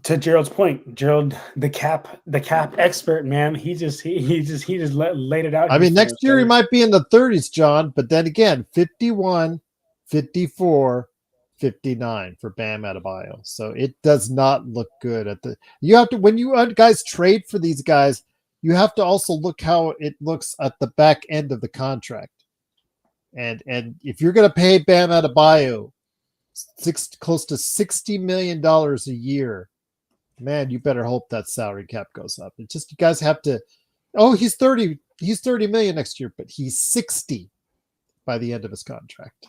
Speaker 2: to Gerald's point, Gerald, the cap expert, man, he just laid it out.
Speaker 1: I mean, next year he might be in the 30s, John, but then again, 51, 54, 59 for Bam Adebayo. So it does not look good when you guys trade for these guys, you have to also look how it looks at the back end of the contract. And if you're going to pay Bam Adebayo close to $60 million a year, man, you better hope that salary cap goes up. It's just, you guys have to. Oh, he's 30 million next year, but he's 60 by the end of his contract.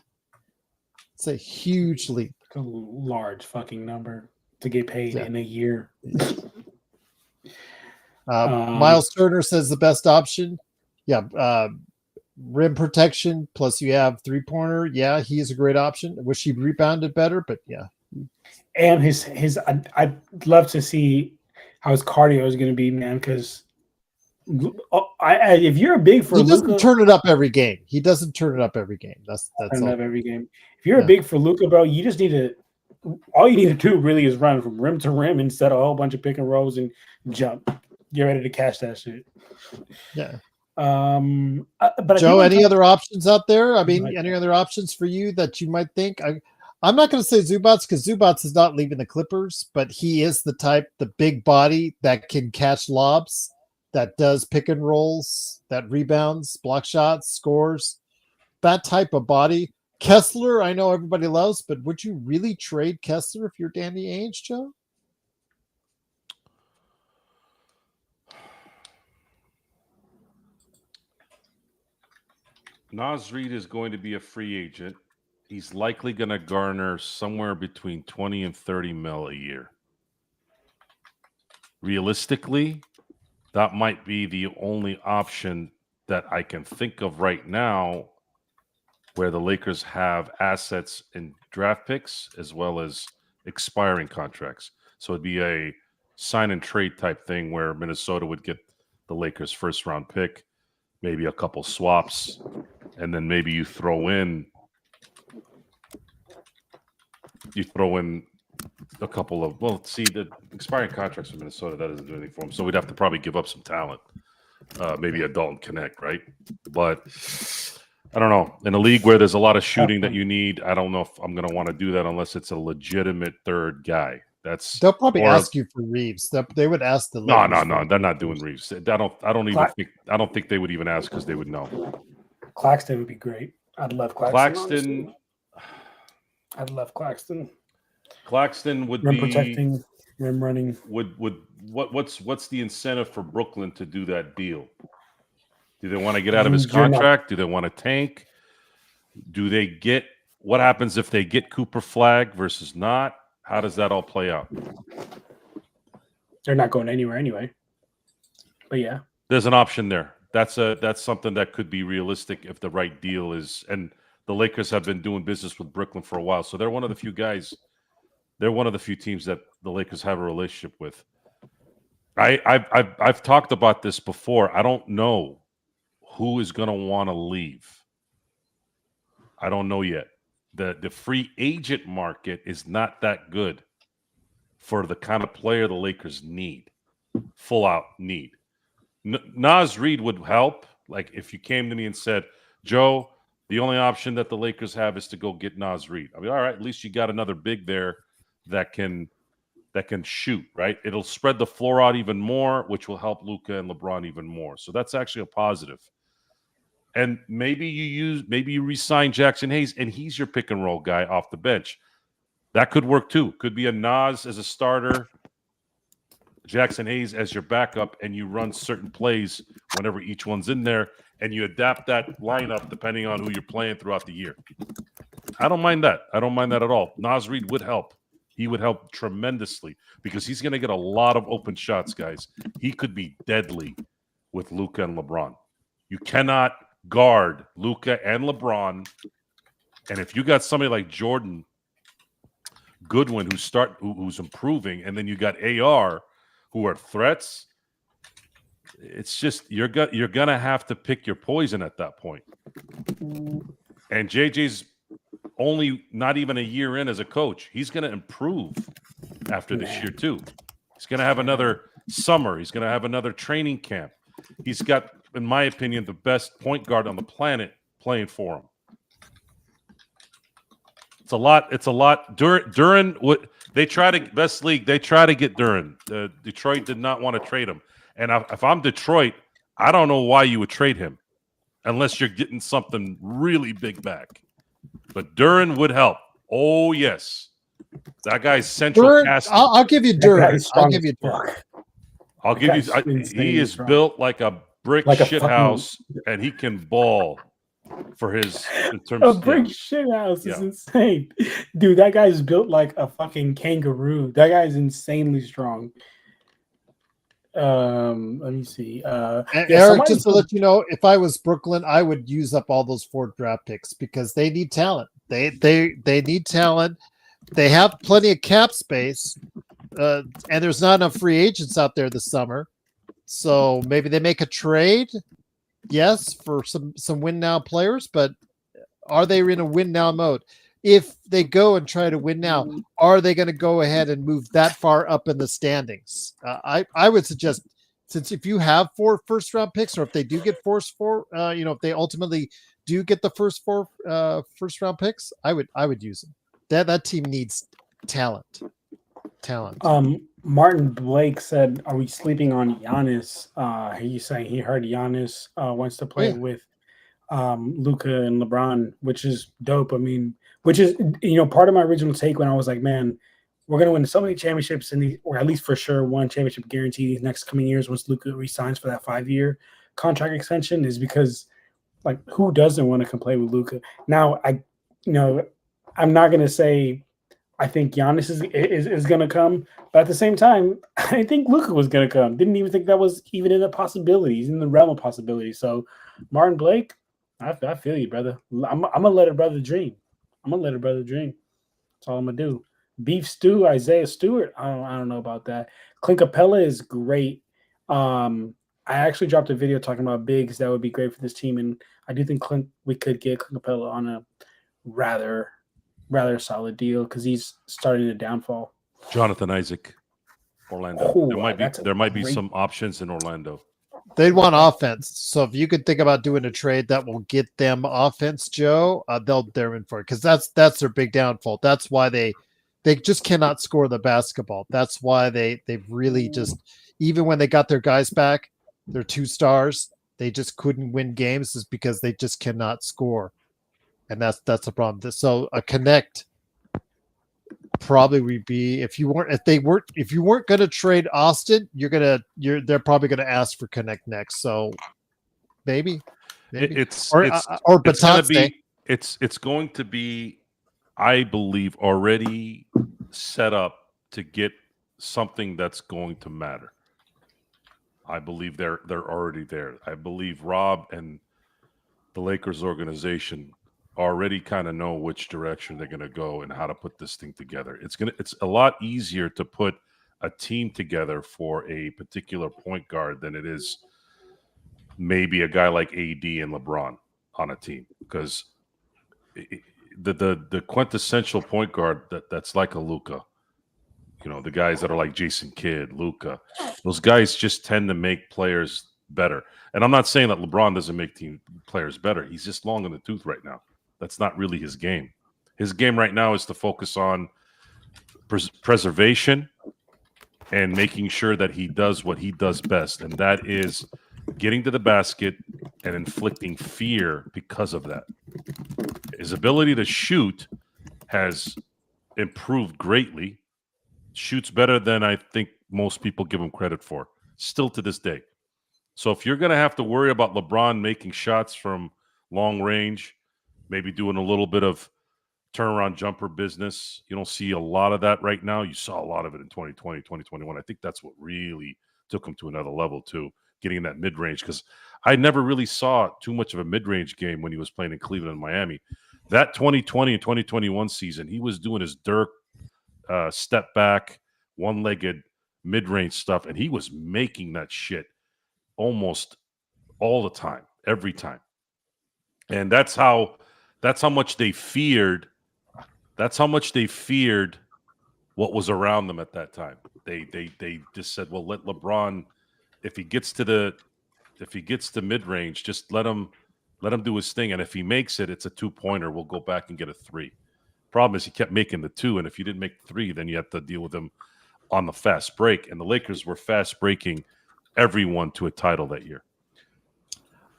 Speaker 1: It's a huge leap.
Speaker 2: A large fucking number to get paid in a year.
Speaker 1: Miles Turner says the best option. Yeah. Rim protection, plus you have three-pointer. Yeah, he is a great option. I wish he rebounded better, but yeah.
Speaker 2: And I'd love to see how his cardio is going to be, man, because if you're a big for
Speaker 1: Luka,
Speaker 2: doesn't
Speaker 1: turn it up every game. He doesn't turn it up every game. That's all.
Speaker 2: Every game. If you're a big for Luka, bro, you just need to. All you need to do really is run from rim to rim instead of a whole bunch of pick and rolls and jump. Get ready to catch that shit.
Speaker 1: Yeah.
Speaker 2: But
Speaker 1: Joe, any other options out there? I mean, any other options for you that you might think? I'm not going to say Zubats, because Zubats is not leaving the Clippers, but he is the big body that can catch lobs, that does pick and rolls, that rebounds, block shots, scores. That type of body. Kessler, I know everybody loves, but would you really trade Kessler if you're Danny Ainge, Joe?
Speaker 3: Naz Reid is going to be a free agent. he's likely going to garner somewhere between 20 and 30 mil a year. Realistically, that might be the only option that I can think of right now where the Lakers have assets in draft picks as well as expiring contracts. So it'd be a sign and trade type thing where Minnesota would get the Lakers' first round pick, maybe a couple swaps, and then maybe you throw in a couple of, well, see, the expiring contracts for Minnesota, that doesn't do anything for them. So we'd have to probably give up some talent. Maybe a Dalton Connect, right? But I don't know. In a league where there's a lot of shooting that you need, I don't know if I'm going to want to do that unless it's a legitimate third guy.
Speaker 1: They'll probably ask you for Reeves. They would ask the
Speaker 3: No,
Speaker 1: Lakers
Speaker 3: they're not doing Reeves. I don't think they would even ask because they would know.
Speaker 2: Claxton would be great. I'd love Claxton. I'd love Claxton.
Speaker 3: Claxton would
Speaker 2: rim
Speaker 3: be
Speaker 2: protecting, rim running.
Speaker 3: What's the incentive for Brooklyn to do that deal? Do they want to get out of his contract? Do they want to tank? Do they get what happens if they get Cooper Flag versus not? How does that all play out?
Speaker 2: They're not going anywhere anyway. But yeah,
Speaker 3: there's an option there. That's something that could be realistic if the right deal is. And the Lakers have been doing business with Brooklyn for a while, so they're one of the few guys. They're one of the few teams that the Lakers have a relationship with. I've talked about this before. I don't know who is going to want to leave. I don't know yet. The free agent market is not that good for the kind of player the Lakers need, full out need. Naz Reid would help. Like if you came to me and said, Joe, the only option that the Lakers have is to go get Naz Reid. I mean, all right, at least you got another big there that can shoot, right? It'll spread the floor out even more, which will help Luka and LeBron even more. So that's actually a positive. And maybe you re-sign Jackson Hayes, and he's your pick and roll guy off the bench. That could work too. Could be a Naz as a starter, Jackson Hayes as your backup, and you run certain plays whenever each one's in there, and you adapt that lineup depending on who you're playing throughout the year. I don't mind that. I don't mind that at all. Naz Reid would help. He would help tremendously because he's going to get a lot of open shots, guys. He could be deadly with Luka and LeBron. You cannot guard Luka and LeBron. And if you got somebody like Jordan Goodwin who's improving, and then you got AR who are threats, it's just you're gonna have to pick your poison at that point. And JJ's only not even a year in as a coach. He's gonna improve after this year too. He's gonna have another summer. He's gonna have another training camp. He's got, in my opinion, the best point guard on the planet playing for him. It's a lot. Duren, what they try to best league. They try to get Duren. Detroit did not want to trade him. And if I'm Detroit, I don't know why you would trade him, unless you're getting something really big back. But Duren would help. Oh yes, that guy's central casting.
Speaker 1: I'll give you Duren. I'll give you Duren.
Speaker 3: I'll give you. He is built like a brick shit house, and he can ball. For his in terms
Speaker 2: a brick shit house is insane, dude. That guy's built like a fucking kangaroo. That guy's insanely strong. Let me see.
Speaker 1: Eric, just to let you know, if I was Brooklyn, I would use up all those 4 draft picks because they need talent. They need talent. They have plenty of cap space, and there's not enough free agents out there this summer. So maybe they make a trade. Yes, for some win now players, but are they in a win now mode? If they go and try to win now, are they going to go ahead and move that far up in the standings? I would suggest, since if you have 4 first round picks, or if they do get if they ultimately do get the first 4 first round picks, I would use them. That team needs talent.
Speaker 2: Martin Blake said, "Are we sleeping on Giannis?" He's saying he heard Giannis wants to play with Luka and LeBron, which is dope. I mean, which is part of my original take when I was like, "Man, we're gonna win so many championships or at least for sure one championship guaranteed these next coming years once Luka resigns for that 5-year contract extension." Is because like who doesn't want to come play with Luka? Now I'm not gonna say I think Giannis is gonna come, but at the same time, I think Luka was gonna come. Didn't even think that was even in the possibilities, in the realm of possibilities. So Martin Blake, I feel you, brother. I'm gonna let a brother dream. I'm gonna let a brother dream. That's all I'm gonna do. Beef stew, Isaiah Stewart. I don't know about that. Clint Capella is great. I actually dropped a video talking about bigs that would be great for this team, and I do think we could get Clint Capella on a rather solid deal because he's starting to downfall.
Speaker 3: Jonathan Isaac, Orlando.
Speaker 2: Oh,
Speaker 3: there might be some options in Orlando.
Speaker 1: They'd want offense. So if you could think about doing a trade that will get them offense, Joe, they're in for it because that's their big downfall. That's why they just cannot score the basketball. That's why they've really just, even when they got their guys back, their 2 stars, they just couldn't win games, is because they just cannot score, and that's the problem. So a connect probably would be, if you weren't going to trade Austin, they're probably going to ask for connect next. So maybe.
Speaker 3: It's going to be, I believe, already set up to get something that's going to matter. I believe they're already there. I believe Rob and the Lakers organization already kind of know which direction they're going to go and how to put this thing together. It's a lot easier to put a team together for a particular point guard than it is maybe a guy like AD and LeBron on a team, because the quintessential point guard that's like a Luka, the guys that are like Jason Kidd, Luka, those guys just tend to make players better. And I'm not saying that LeBron doesn't make team players better. He's just long in the tooth right now. That's not really his game. His game right now is to focus on preservation and making sure that he does what he does best, and that is getting to the basket and inflicting fear because of that. His ability to shoot has improved greatly. Shoots better than I think most people give him credit for, still to this day. So if you're going to have to worry about LeBron making shots from long range, maybe doing a little bit of turnaround jumper business, you don't see a lot of that right now. You saw a lot of it in 2020, 2021. I think that's what really took him to another level too, getting in that mid-range, because I never really saw too much of a mid-range game when he was playing in Cleveland and Miami. That 2020 and 2021 season, he was doing his Dirk step back, one-legged mid-range stuff, and he was making that shit almost all the time, every time. And that's how much they feared. That's how much they feared what was around them at that time. They just said, well, let LeBron, if he gets to mid-range, just let him do his thing, and if he makes it, it's a 2-pointer. We'll go back and get a 3. Problem is he kept making the 2, and if you didn't make the 3, then you have to deal with him on the fast break. And the Lakers were fast breaking everyone to a title that year.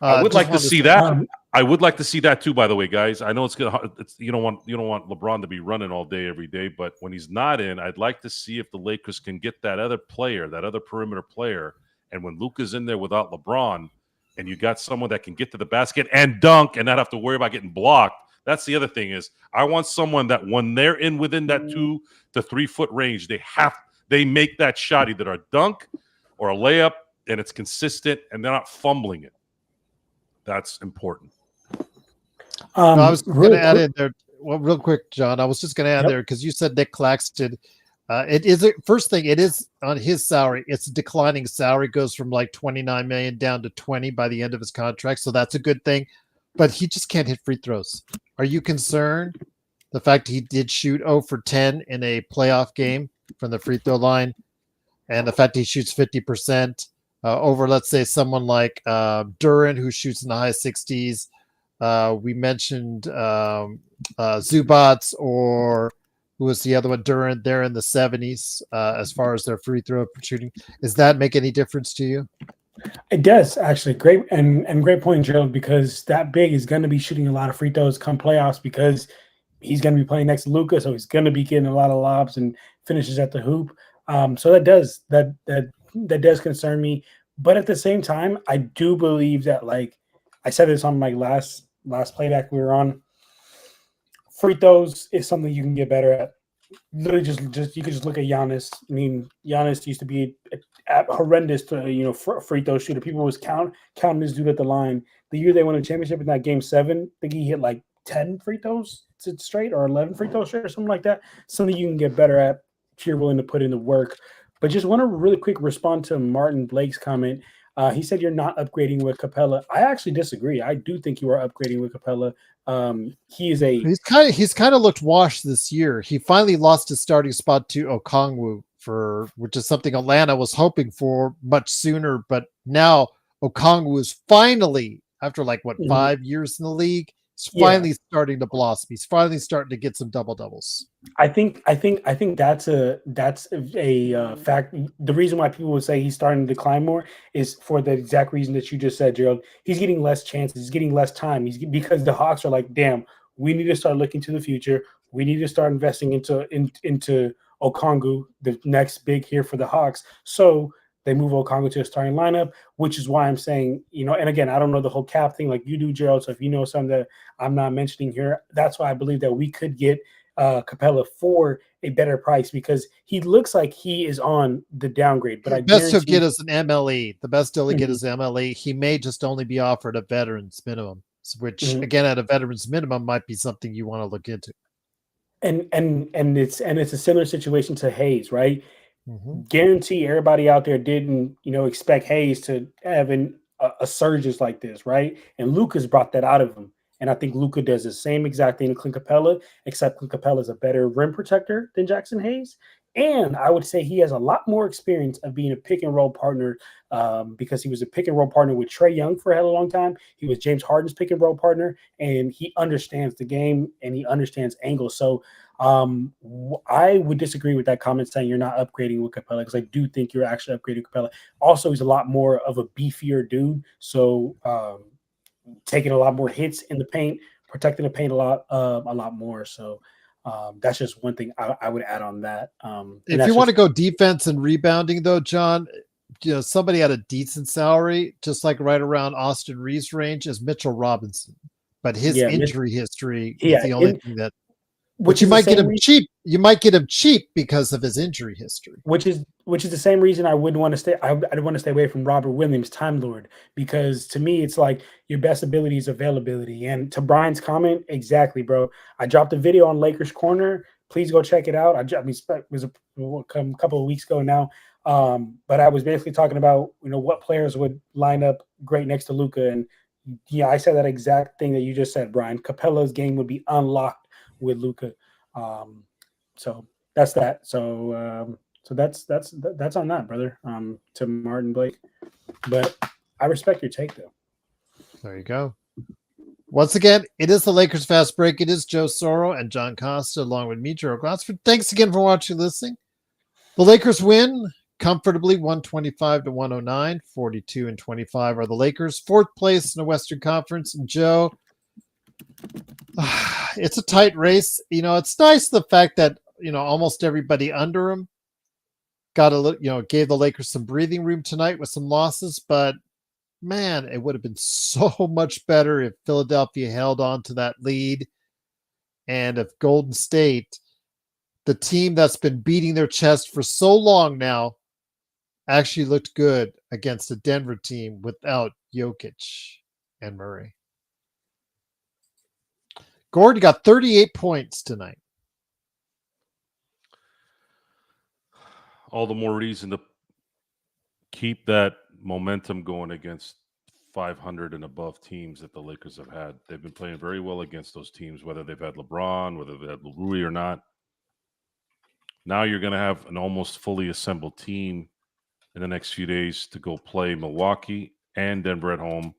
Speaker 3: I would like to see that. I would like to see that too, by the way, guys. I know it's good. You don't want LeBron to be running all day, every day, but when he's not in, I'd like to see if the Lakers can get that other player, that other perimeter player. And when Luka's in there without LeBron, and you got someone that can get to the basket and dunk and not have to worry about getting blocked. That's the other thing, is I want someone that when they're in within that 2 to 3 foot range, they make that shot, either a dunk or a layup, and it's consistent and they're not fumbling it. That's important.
Speaker 1: I was going to add in there, well, real quick, John. I was just going to add there, because you said Nick Claxton. It is on his salary. It's a declining salary, goes from like 29 million down to 20 by the end of his contract. So that's a good thing, but he just can't hit free throws. Are you concerned? The fact he did shoot 0 for 10 in a playoff game from the free throw line, and the fact he shoots 50% over, let's say, someone like Duran, who shoots in the high 60s. We mentioned Zubats, or who was the other one? Duran. They're in the 70s as far as their free throw shooting. Does that make any difference to you?
Speaker 2: It does, actually. Great and great point, Gerald, because that big is going to be shooting a lot of free throws come playoffs, because he's going to be playing next to Luka, so he's going to be getting a lot of lobs and finishes at the hoop. So that does concern me. But at the same time, I do believe that, like I said this on my last playback we were on, free throws is something you can get better at. Literally, just you could just look at Giannis. I mean, Giannis used to be horrendous to free throw shooter. People was counting this dude at the line. The year they won a championship in that game 7, I think he hit like 10 free throws straight or 11 free throws straight or something like that. Something you can get better at if you're willing to put in the work. But just want to really quick respond to Martin Blake's comment. He said you're not upgrading with Capella. I actually disagree. I do think you are upgrading with Capella. He's
Speaker 1: kind of looked washed this year. He finally lost his starting spot to Okongwu, which is something Atlanta was hoping for much sooner. But now Okongwu is finally, after 5 years in the league, he's finally starting to blossom. He's finally starting to get some double doubles.
Speaker 2: I think that's a fact. The reason why people would say he's starting to decline more is for the exact reason that you just said, Gerald. He's getting less chances. He's getting less time. Because the Hawks are like, damn, we need to start looking to the future. We need to start investing into Okongwu, the next big here for the Hawks. So they move Okongwu to a starting lineup, which is why I'm saying, and again, I don't know the whole cap thing like you do, Gerald. So if you know something that I'm not mentioning here, that's why I believe that we could get Capella for a better price because he looks like he is on the downgrade. But
Speaker 1: the best he'll get is an MLE. The best he'll get is MLE. He may just only be offered a veteran's minimum, which again at a veteran's minimum might be something you want to look into. And
Speaker 2: it's a similar situation to Hayes, right? Guarantee everybody out there didn't expect Hayes to have a surge like this, right? And Luka's brought that out of him. And I think Luka does the same exact thing to Clint Capella, except Clint Capella is a better rim protector than Jackson Hayes. And I would say he has a lot more experience of being a pick and roll partner because he was a pick and roll partner with Trae Young for a hell of a long time. He was James Harden's pick and roll partner, and he understands the game and he understands angles. So I would disagree with that comment saying you're not upgrading with Capella because I do think you're actually upgrading Capella. Also, he's a lot more of a beefier dude. So taking a lot more hits in the paint, protecting the paint a lot more. So that's just one thing I would add on that.
Speaker 1: If you want to go defense and rebounding, though, John, somebody at a decent salary, just like right around Austin Reeves' range, is Mitchell Robinson. But his injury history is the only thing that. Which you might get him cheap. You might get him cheap because of his injury history.
Speaker 2: Which is the same reason I wouldn't want to stay. I'd want to stay away from Robert Williams, Time Lord, because to me it's like your best ability is availability. And to Brian's comment, exactly, bro. I dropped a video on Lakers Corner. Please go check it out. It was a couple of weeks ago now. But I was basically talking about what players would line up great next to Luka, and I said that exact thing that you just said, Brian. Capella's game would be unlocked with Luka. So that's that. So that's on that, brother. To Martin Blake. But I respect your take though.
Speaker 1: There you go. Once again, it is the Lakers Fast Break. It is Joe Soro and John Costa along with me, Gerald Glassford. Thanks again for watching and listening. The Lakers win comfortably 125-109. 42-25 are the Lakers. 4th place in the Western Conference. And Joe, it's a tight race. It's nice the fact that almost everybody under him got gave the Lakers some breathing room tonight with some losses, but man, it would have been so much better if Philadelphia held on to that lead and if Golden State, the team that's been beating their chest for so long now, actually looked good against a Denver team without Jokic and Murray. Gordon got 38 points tonight.
Speaker 3: All the more reason to keep that momentum going against 500 and above teams that the Lakers have had. They've been playing very well against those teams, whether they've had LeBron, whether they had Rui or not. Now you're going to have an almost fully assembled team in the next few days to go play Milwaukee and Denver at home.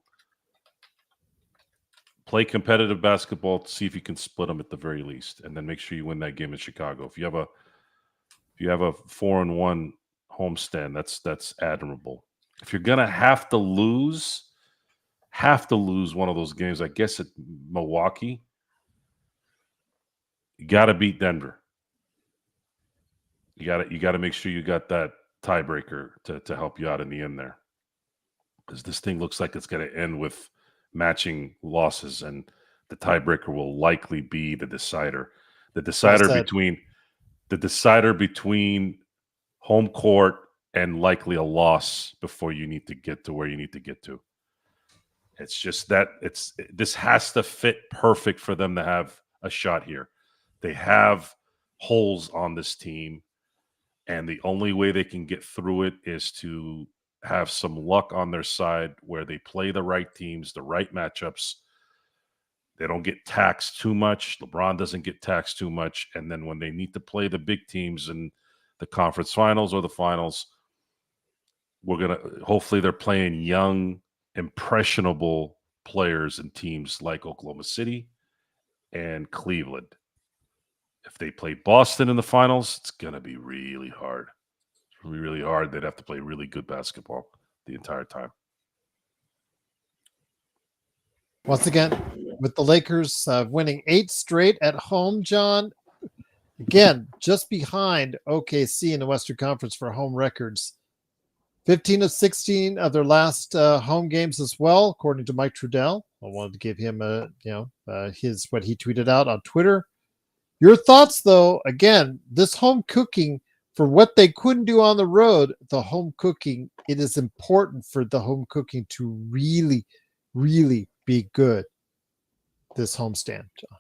Speaker 3: Play competitive basketball to see if you can split them at the very least, and then make sure you win that game in Chicago. If you have a 4-1 homestand, that's admirable. If you're gonna have to lose one of those games, I guess at Milwaukee, you got to beat Denver. You got to make sure you got that tiebreaker to help you out in the end there, because this thing looks like it's going to end with matching losses, and The tiebreaker will likely be the decider. The
Speaker 1: Well
Speaker 3: decider
Speaker 1: said.
Speaker 3: between home court and likely a loss before you need to get to where you need to get to. It's just that this has to fit perfect for them to have a shot here. They have holes on this team, and the only way they can get through it is to have some luck on their side where they play the right teams, the right matchups. They don't get taxed too much. LeBron doesn't get taxed too much. And then when they need to play the big teams in the conference finals or the finals, hopefully they're playing young, impressionable players and teams like Oklahoma City and Cleveland. If they play Boston in the finals, it's going to be really hard. It's going to be really hard. They'd have to play really good basketball the entire time.
Speaker 1: Once again, with the Lakers winning 8 straight at home, John, again, just behind OKC in the Western Conference for home records. 15 of 16 of their last home games as well, according to Mike Trudell. I wanted to give him his what he tweeted out on Twitter. Your thoughts, though, again, this home cooking, for what they couldn't do on the road, the home cooking, it is important for the home cooking to really, really be good this homestand, John.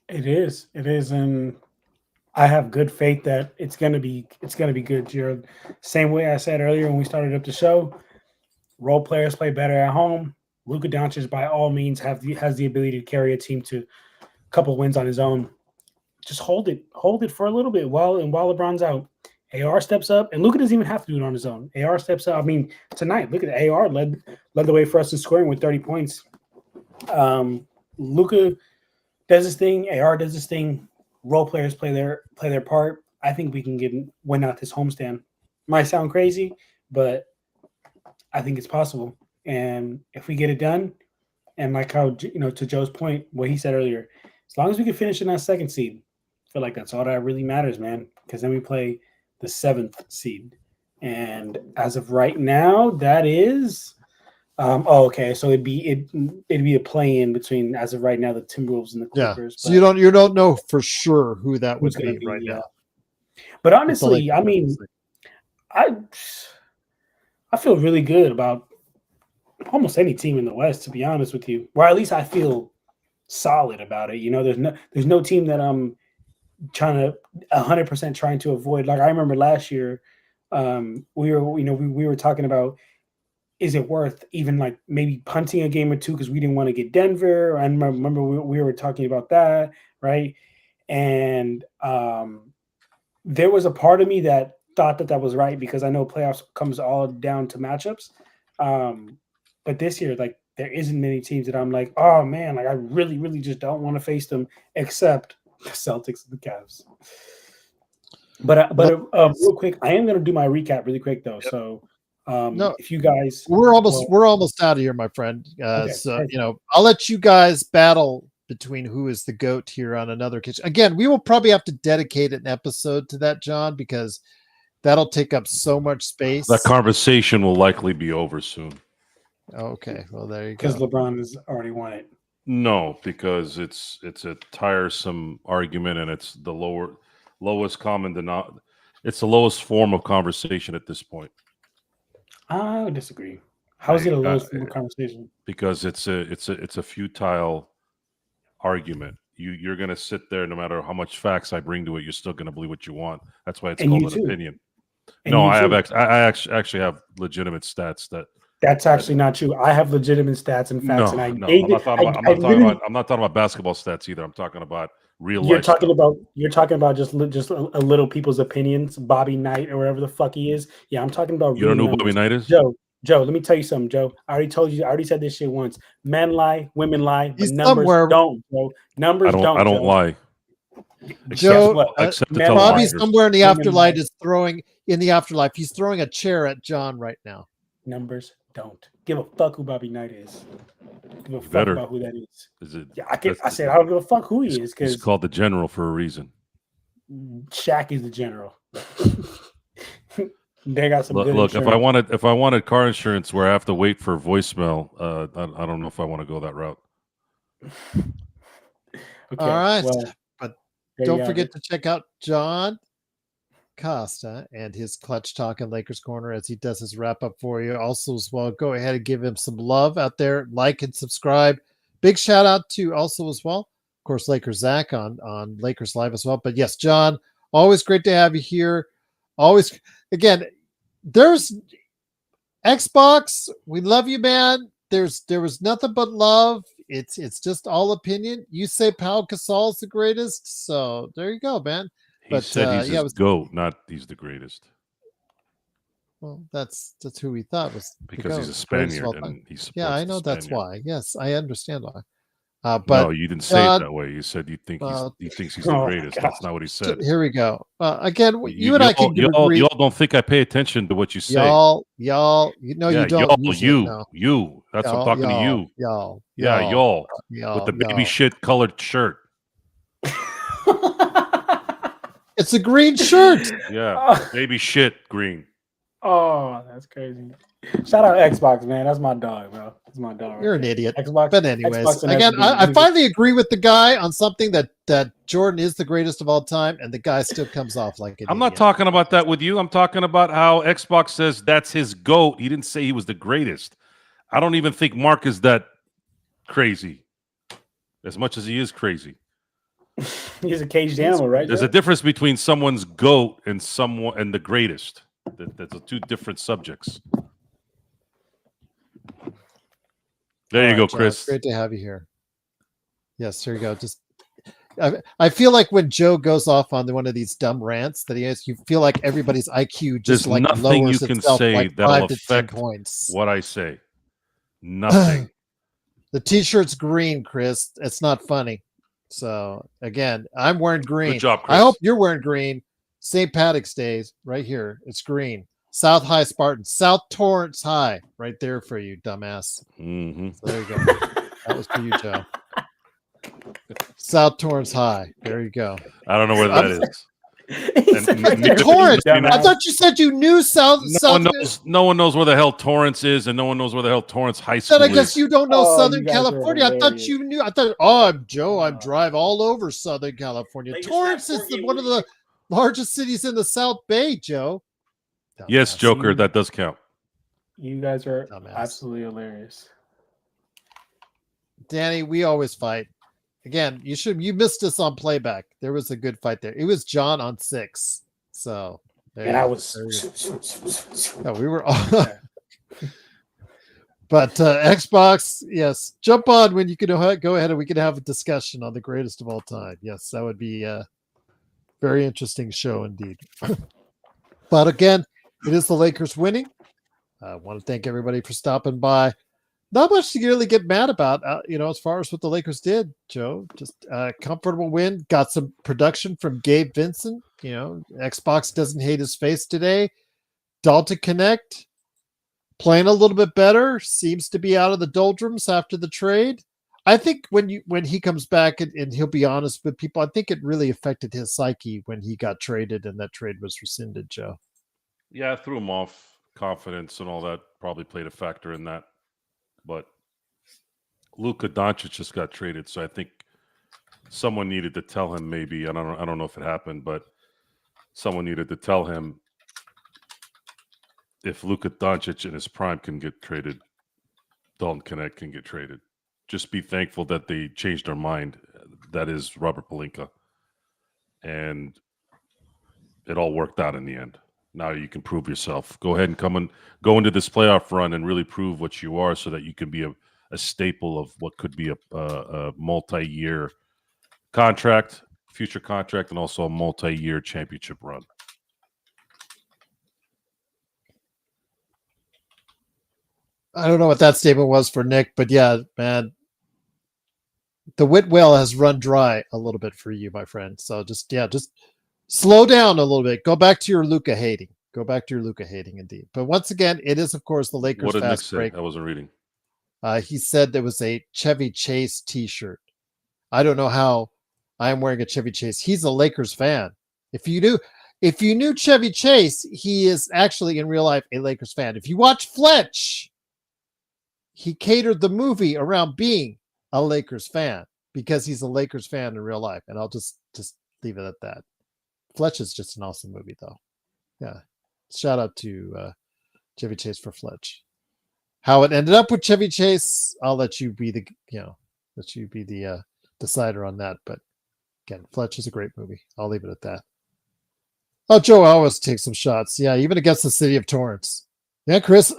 Speaker 2: It is, and I have good faith that it's gonna be good, Gerald. Same way I said earlier when we started up the show, role players play better at home. Luka Doncic, by all means, has the ability to carry a team to a couple wins on his own. Just hold it for a little bit while LeBron's out. AR steps up, and Luka doesn't even have to do it on his own. AR steps up. I mean, tonight, look at AR led the way for us in scoring with 30 points. Luka does his thing. AR does his thing. Role players play their part. I think we can win out this homestand. Might sound crazy, but I think it's possible. And if we get it done, and like how, to Joe's point, what he said earlier, as long as we can finish in that second seed, I feel like that's all that really matters, man. Because then we play the 7th seed, and as of right now, that is. Okay. So it'd be a play-in between, as of right now, the Timberwolves and the Clippers.
Speaker 1: So you don't know for sure who that would be right now.
Speaker 2: But honestly, I mean, I feel really good about almost any team in the West, to be honest with you. Or at least I feel solid about it. There's no team that I'm trying to 100% trying to avoid. Like I remember last year, we were talking about, is it worth even like maybe punting a game or two because we didn't want to get Denver? I remember we were talking about that, right? And there was a part of me that thought that was right because I know playoffs comes all down to matchups. But this year, like, there isn't many teams that I'm like, oh man, like I really, really just don't want to face them, except the Celtics and the Cavs. But real quick, I am going to do my recap really quick though. Yep. So if you guys,
Speaker 1: we're almost out of here, my friend.
Speaker 2: Okay,
Speaker 1: so
Speaker 2: perfect.
Speaker 1: I'll let you guys battle between who is the GOAT here on another kitchen. Again, we will probably have to dedicate an episode to that, John, because that'll take up so much space.
Speaker 3: That conversation will likely be over soon.
Speaker 1: Okay, well there you go.
Speaker 2: Because LeBron has already won it.
Speaker 3: No, because it's a tiresome argument, and it's the lowest common denominator. It's the lowest form of conversation at this point.
Speaker 2: I would disagree. How is it a lowest form of conversation?
Speaker 3: Because it's a futile argument. You're going to sit there, no matter how much facts I bring to it, you're still going to believe what you want. That's why it's called an opinion. No, I actually have legitimate stats that.
Speaker 2: That's actually not true. I have legitimate stats and facts,
Speaker 3: I'm not talking about basketball stats either. I'm talking about real life.
Speaker 2: You're talking about just a little people's opinions. Bobby Knight or whatever the fuck he is. Yeah, I'm talking about.
Speaker 3: You don't know who Bobby Knight is,
Speaker 2: Joe. Let me tell you something, Joe. I already said this shit once. Men lie, women lie, but numbers don't, Joe. Numbers don't.
Speaker 3: I don't lie.
Speaker 1: Joe,
Speaker 3: Bobby's
Speaker 1: somewhere in the afterlife is throwing He's throwing a chair at John right now.
Speaker 2: Numbers don't give a fuck who Bobby Knight is. Give a fuck about who that is.
Speaker 3: Is it?
Speaker 2: Yeah, I said I don't give a fuck who he is because
Speaker 3: he's called the General for a reason.
Speaker 2: Shaq is the General. They got some.
Speaker 3: Look, if I wanted car insurance where I have to wait for voicemail, I don't know if I want to go that route.
Speaker 2: Okay.
Speaker 1: All right.
Speaker 2: Well,
Speaker 1: But
Speaker 2: there you
Speaker 1: don't
Speaker 2: have
Speaker 1: forget
Speaker 2: it.
Speaker 1: to check out John Costa and his Clutch Talk and Lakers Corner as he does his wrap up for you. Also, as well, go ahead and give him some love out there. Like and subscribe. Big shout out to also as well, of course, Lakers Zach on Lakers Live as well. But yes, John, always great to have you here. Always, again, there's Xbox. We love you, man. There was nothing but love. It's just all opinion. You say Pau Gasol is the greatest, so there you go, man.
Speaker 3: He
Speaker 1: But
Speaker 3: said he's
Speaker 1: yeah,
Speaker 3: his
Speaker 1: it was,
Speaker 3: GOAT, not he's the greatest.
Speaker 1: well, that's who he thought was the
Speaker 3: Because he's
Speaker 1: GOAT,
Speaker 3: a
Speaker 1: greatest of all
Speaker 3: Spaniard
Speaker 1: time.
Speaker 3: and he supports
Speaker 1: Yeah, I
Speaker 3: the
Speaker 1: know that's
Speaker 3: Spaniard.
Speaker 1: why. Yes, I understand why.
Speaker 3: No,
Speaker 1: But
Speaker 3: you didn't say it
Speaker 1: John,
Speaker 3: that way. You said you think he thinks he's
Speaker 2: Oh
Speaker 3: the
Speaker 2: my
Speaker 3: greatest.
Speaker 2: gosh.
Speaker 3: That's not what he said.
Speaker 1: here we go. Again, you
Speaker 3: You,
Speaker 1: and I can agree.
Speaker 3: y'all don't think I pay attention to what you say.
Speaker 1: Y'all, you know,
Speaker 3: Yeah,
Speaker 1: you don't usually. No,
Speaker 3: you. That's what I'm talking to you.
Speaker 1: y'all,
Speaker 3: Yeah, y'all. With the baby
Speaker 1: y'all.
Speaker 3: shit colored shirt.
Speaker 1: It's a green shirt.
Speaker 3: Yeah, baby shit green.
Speaker 2: Oh, that's crazy. Shout out Xbox, man. That's my dog, bro. That's my dog.
Speaker 1: You're
Speaker 2: right
Speaker 1: an
Speaker 2: there.
Speaker 1: idiot.
Speaker 2: Xbox.
Speaker 1: But anyways,
Speaker 2: Xbox and
Speaker 1: again,
Speaker 2: everything.
Speaker 1: I finally agree with the guy on something that Jordan is the greatest of all time, and the guy still comes off like an
Speaker 3: I'm not
Speaker 1: idiot.
Speaker 3: talking about that with you. I'm talking about how Xbox says that's his GOAT. He didn't say he was the greatest. I don't even think Mark is that crazy, as much as he is crazy.
Speaker 2: He's a caged animal, right?
Speaker 3: There's
Speaker 2: Joe?
Speaker 3: a difference between someone's GOAT and the greatest. That's two different subjects. There you go,
Speaker 1: John,
Speaker 3: Chris.
Speaker 1: great to have you here. Yes, here you go. Just I feel like when Joe goes off on one of these dumb rants that he has, you feel like everybody's IQ just
Speaker 3: There's
Speaker 1: like
Speaker 3: nothing
Speaker 1: lowers
Speaker 3: you can
Speaker 1: itself
Speaker 3: say
Speaker 1: like
Speaker 3: that'll
Speaker 1: 5 to 10
Speaker 3: affect
Speaker 1: points.
Speaker 3: what I say. Nothing.
Speaker 1: The t-shirt's green, Chris. It's not funny. So again, I'm wearing green.
Speaker 3: Good job, Chris.
Speaker 1: I hope you're wearing green. St. Patrick's Day right here. It's green. South High Spartans, South Torrance High, right there for you, dumbass.
Speaker 3: Mm-hmm.
Speaker 1: So there you go. That was for you, Joe. South Torrance High. There you go.
Speaker 3: I don't know where that is.
Speaker 1: Torrance. I thought you said you knew South.
Speaker 3: No one knows where the hell Torrance is, and no one knows where the hell Torrance High School is.
Speaker 1: I guess you don't know
Speaker 2: Oh,
Speaker 1: Southern
Speaker 2: you guys are
Speaker 1: California. I thought
Speaker 2: hilarious.
Speaker 1: you knew. I thought, oh, I'm Joe. I drive all over Southern California. Torrance is one of the largest cities in the South Bay, Joe.
Speaker 3: Yes,
Speaker 1: Dumbass.
Speaker 3: Joker, that does count.
Speaker 2: You guys are
Speaker 1: Dumbass.
Speaker 2: absolutely hilarious.
Speaker 1: Danny, we always fight. Again, you missed us on playback. There was a good fight there. It was John on 6. So
Speaker 2: And I was.
Speaker 1: no, we were all but Xbox, yes. Jump on when you can go ahead and we can have a discussion on the greatest of all time. Yes, that would be a very interesting show indeed. But again, it is the Lakers winning. I want to thank everybody for stopping by. Not much to really get mad about, as far as what the Lakers did, Joe. Just a comfortable win. Got some production from Gabe Vincent. Xbox doesn't hate his face today. Dalton Connect playing a little bit better. Seems to be out of the doldrums after the trade. I think when he comes back and he'll be honest with people, I think it really affected his psyche when he got traded and that trade was rescinded, Joe.
Speaker 3: Yeah, I threw him off. Confidence and all that probably played a factor in that. But Luka Doncic just got traded, so I think someone needed to tell him. Maybe I don't know if it happened, but someone needed to tell him if Luka Doncic in his prime can get traded, Dalton Connect can get traded. Just be thankful that they changed their mind. That is Robert Pelinka, and it all worked out in the end. Now you can prove yourself. Go ahead and go into this playoff run and really prove what you are so that you can be a staple of what could be a multi-year contract, future contract, and also a multi-year championship run.
Speaker 1: I don't know what that statement was for Nick, but yeah, man, the wit well has run dry a little bit for you, my friend. So just slow down a little bit. Go back to your Luka hating. Indeed. But once again, it is, of course, the Lakers
Speaker 3: What did Nick
Speaker 1: fast
Speaker 3: say?
Speaker 1: break.
Speaker 3: I wasn't reading.
Speaker 1: He said there was a Chevy Chase t-shirt. I don't know how I'm wearing a Chevy Chase. He's a Lakers fan. If you knew Chevy Chase, he is actually in real life a Lakers fan. If you watch Fletch, he catered the movie around being a Lakers fan. because he's a Lakers fan in real life, and I'll just leave it at that. Fletch is just an awesome movie, though. Yeah, shout out to Chevy Chase for Fletch. How it ended up with Chevy Chase, I'll let you be the decider on that. But again, Fletch is a great movie. I'll leave it at that. Oh, Joe always takes some shots. Yeah, even against the city of Torrance. Yeah, Chris.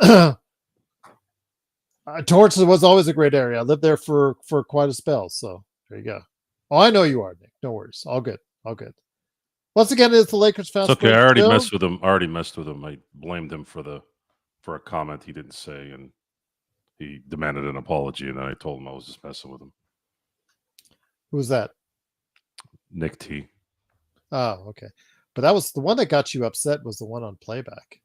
Speaker 1: Torrance was always a great area. I lived there for quite a spell. So there you go. Oh, I know you are, Nick. No worries. All good. All good. Once again, it's the Lakers fast.
Speaker 3: It's okay. I already messed with him. I blamed him for a comment he didn't say, and he demanded an apology, and then I told him I was just messing with him.
Speaker 1: Who was that?
Speaker 3: Nick T.
Speaker 1: Oh, okay. But that was the one that got you upset. Was the one on playback?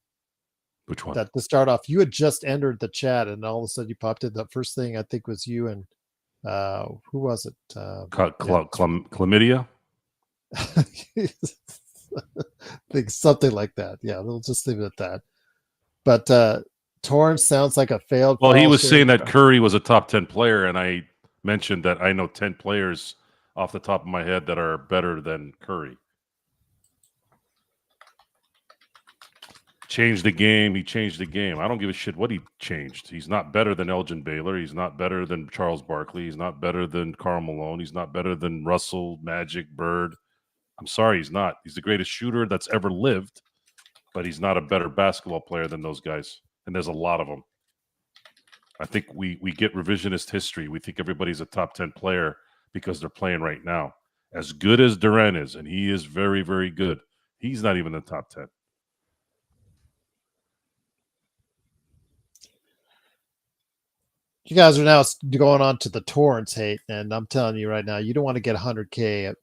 Speaker 3: Which one?
Speaker 1: That to start off, you had just entered the chat, and all of a sudden you popped in. The first thing I think was you and who was it?
Speaker 3: Chlamydia.
Speaker 1: Think something like that. Yeah, we'll just leave it at that. But Torrance sounds like a failed.
Speaker 3: Well, he was saying that Curry was a top 10 player, and I mentioned that I know 10 players off the top of my head that are better than Curry. Changed the game. He changed the game. I don't give a shit what he changed. He's not better than Elgin Baylor. He's not better than Charles Barkley. He's not better than Karl Malone. He's not better than Russell, Magic, Bird. I'm sorry, he's not. He's the greatest shooter that's ever lived, but he's not a better basketball player than those guys. And there's a lot of them. I think we get revisionist history. We think everybody's a top 10 player because they're playing right now. As good as Durant is, and he is very, very good, he's not even in the top 10.
Speaker 1: You guys are now going on to the Torrance hate, and I'm telling you right now, you don't want to get 100K,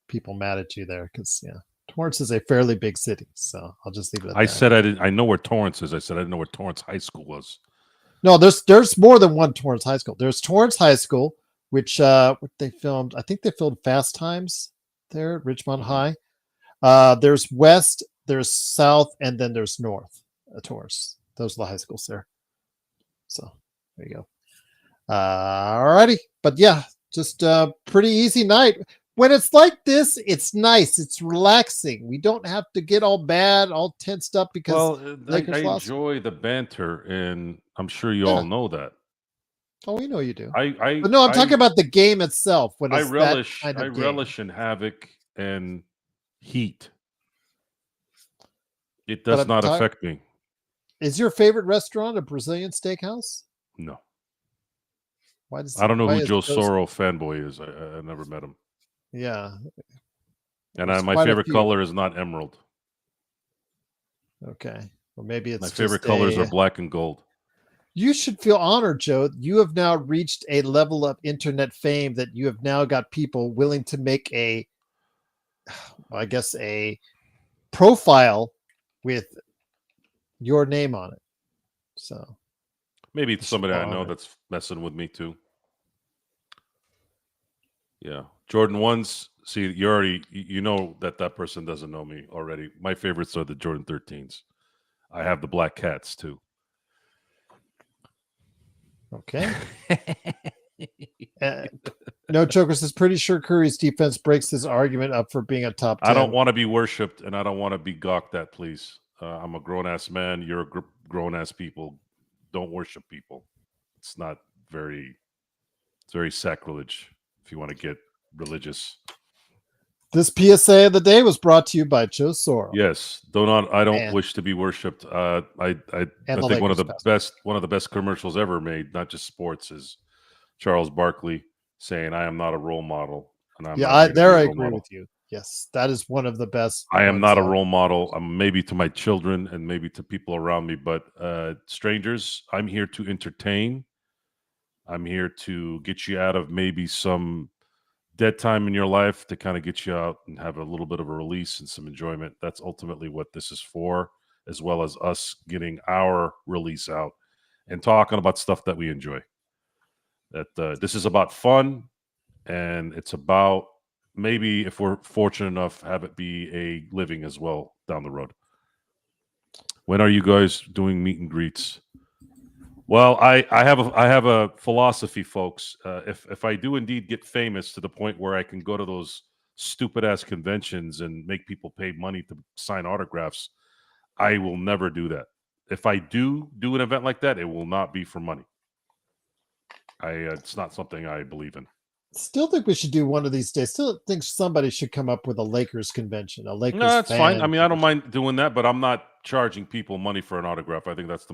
Speaker 1: people mad at you there, because Torrance is a fairly big city. So I'll just leave it at that.
Speaker 3: I said I know where Torrance is. I said I didn't know where Torrance High School was.
Speaker 1: No, there's more than one Torrance High School. There's Torrance High School, which what they filmed. I think they filmed Fast Times there at Richmond High. There's West, there's South, and then there's North. Torrance. Those are the high schools there. So there you go. All righty, but yeah, just a pretty easy night. When it's like this, it's nice. It's relaxing. We don't have to get all bad, all tensed up because
Speaker 3: I enjoy the banter, and I'm sure you all know that.
Speaker 1: Oh, we know you do.
Speaker 3: But
Speaker 1: no, I'm talking about the game itself. When it's
Speaker 3: I relish in havoc and heat. It does not affect me.
Speaker 1: Is your favorite restaurant a Brazilian steakhouse?
Speaker 3: No.
Speaker 1: I
Speaker 3: don't know who Joe Soro fanboy is. I never met him.
Speaker 1: Yeah.
Speaker 3: And my favorite color is not emerald.
Speaker 1: Okay. Or maybe it's
Speaker 3: my favorite colors are black and gold.
Speaker 1: You should feel honored, Joe. You have now reached a level of internet fame that you have now got people willing to make a profile with your name on it. So
Speaker 3: maybe it's somebody I know that's messing with me too. Yeah. Jordan 1s. See, you know that person doesn't know me already. My favorites are the Jordan 13s. I have the black cats too.
Speaker 1: Okay. No Jokers is pretty sure Curry's defense breaks his argument up for being a top 10.
Speaker 3: I don't want to be worshipped, and I don't want to be gawked at, please. I'm a grown-ass man. You're grown-ass people. Don't worship people. It's very sacrilege if you want to get religious.
Speaker 1: This PSA of the day was brought to you by Joe Soro.
Speaker 3: Yes, I don't wish to be worshipped. I think one of the best commercials ever made, not just sports, is Charles Barkley saying, "I am not a role model." And I agree
Speaker 1: with you. Yes, that is one of the best.
Speaker 3: I am not a role model. Maybe to my children and maybe to people around me, but strangers, I'm here to entertain. I'm here to get you out of maybe some dead time in your life, to kind of get you out and have a little bit of a release and some enjoyment. That's ultimately what this is for, as well as us getting our release out and talking about stuff that we enjoy. That this is about fun, and it's about, maybe if we're fortunate enough, have it be a living as well down the road. When are you guys doing meet and greets? Well, I have a philosophy, folks. If I do indeed get famous to the point where I can go to those stupid ass conventions and make people pay money to sign autographs, I will never do that. If I do an event like that, it will not be for money. It's not something I believe in.
Speaker 1: Still think we should do one of these days. Still think somebody should come up with a Lakers convention, a Lakers
Speaker 3: No, that's fine. I
Speaker 1: fan
Speaker 3: mean, I don't mind doing that, but I'm not charging people money for an autograph. I think that's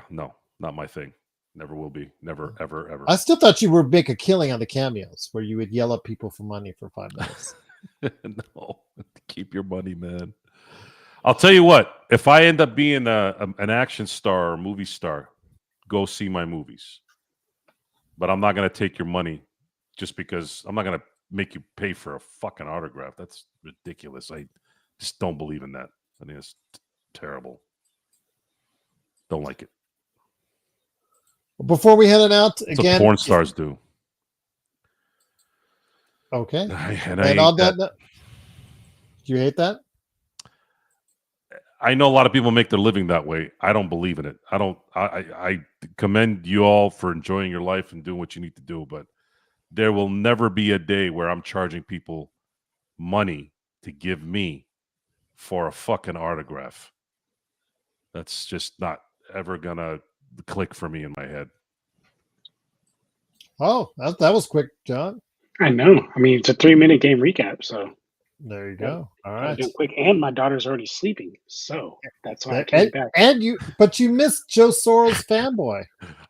Speaker 3: no, not my thing. Never will be. Never, ever, ever.
Speaker 1: I still thought you would make a killing on the cameos where you would yell at people for money for 5 minutes.
Speaker 3: No, keep your money, man. I'll tell you what. If I end up being an action star or movie star, go see my movies. But I'm not going to take your money just because I'm not going to make you pay for a fucking autograph. That's ridiculous. I just don't believe in that. I think it's terrible. Don't like it.
Speaker 1: Before we head out
Speaker 3: That's
Speaker 1: again,
Speaker 3: what porn stars do.
Speaker 1: Okay.
Speaker 3: And
Speaker 1: And on that note, do you hate that?
Speaker 3: I know a lot of people make their living that way. I don't believe in it. I commend you all for enjoying your life and doing what you need to do, but there will never be a day where I'm charging people money to give me for a fucking autograph. That's just not ever gonna click for me in my head.
Speaker 1: Oh, that was quick, John.
Speaker 2: I know. I mean, it's a 3-minute game recap, so
Speaker 1: There you go. All
Speaker 2: I was
Speaker 1: right.
Speaker 2: doing quick. And my daughter's already sleeping, so that's why I came back.
Speaker 1: But you missed Joe Soros fanboy.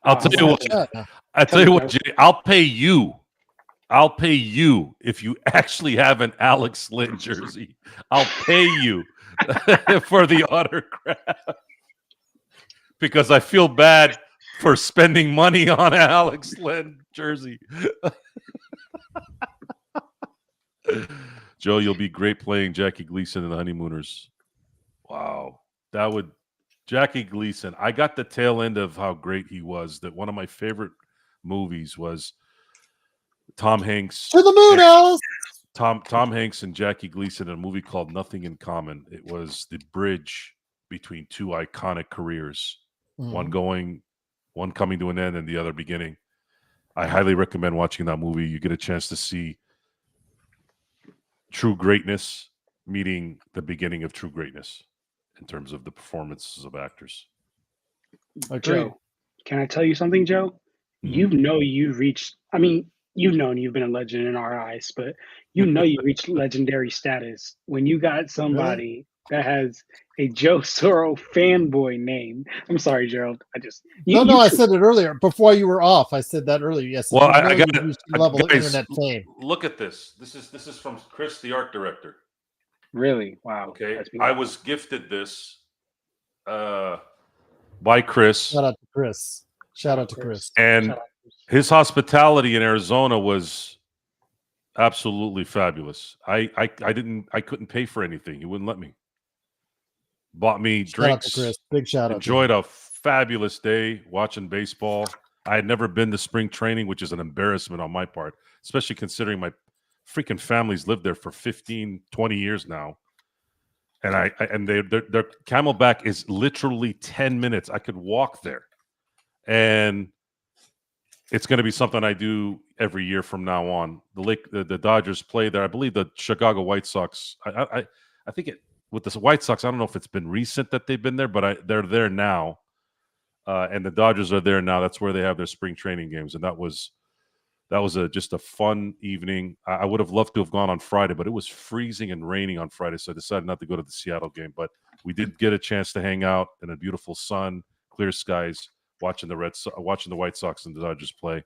Speaker 3: I'll tell you what. I tell you what, Jay. I'll pay you. I'll pay you if you actually have an Alex Lynn jersey. I'll pay you for the autograph because I feel bad for spending money on an Alex Lynn jersey. Joe, you'll be great playing Jackie Gleason in The Honeymooners. Wow. Jackie Gleason, I got the tail end of how great he was. That one of my favorite movies was Tom Hanks.
Speaker 1: To the moon, Alice.
Speaker 3: Tom Hanks and Jackie Gleason in a movie called Nothing in Common. It was the bridge between two iconic careers. One coming to an end and the other beginning. I highly recommend watching that movie. You get a chance to see true greatness meeting the beginning of true greatness in terms of the performances of actors.
Speaker 2: Joe, can I tell you something, Joe?
Speaker 3: Mm-hmm.
Speaker 2: You've reached, I mean, you've known you've been a legend in our eyes, but you reached legendary status when you got somebody that has a Joe Soro fanboy name. I'm sorry, Gerald.
Speaker 1: I said it earlier before you were off. I said that earlier. Yes.
Speaker 3: Well, I got to
Speaker 1: level of internet fame.
Speaker 3: Look at this. This is from Chris, the art director.
Speaker 2: Really? Wow.
Speaker 3: Okay. I was gifted this by Chris.
Speaker 1: Shout out to Chris.
Speaker 3: And his hospitality in Arizona was absolutely fabulous. I couldn't pay for anything. He wouldn't let me. Bought me drinks.
Speaker 1: Shout out to Chris. Big shout out.
Speaker 3: Enjoyed a fabulous day watching baseball. I had never been to spring training, which is an embarrassment on my part, especially considering my freaking family's lived there for 15, 20 years now. And their Camelback is literally 10 minutes. I could walk there. And it's going to be something I do every year from now on. The Dodgers play there. I believe the Chicago White Sox. I think with the White Sox, I don't know if it's been recent that they've been there, but they're there now, and the Dodgers are there now. That's where they have their spring training games, and that was just a fun evening. I would have loved to have gone on Friday, but it was freezing and raining on Friday, so I decided not to go to the Seattle game. But we did get a chance to hang out in a beautiful sun, clear skies, watching the White Sox and the Dodgers play,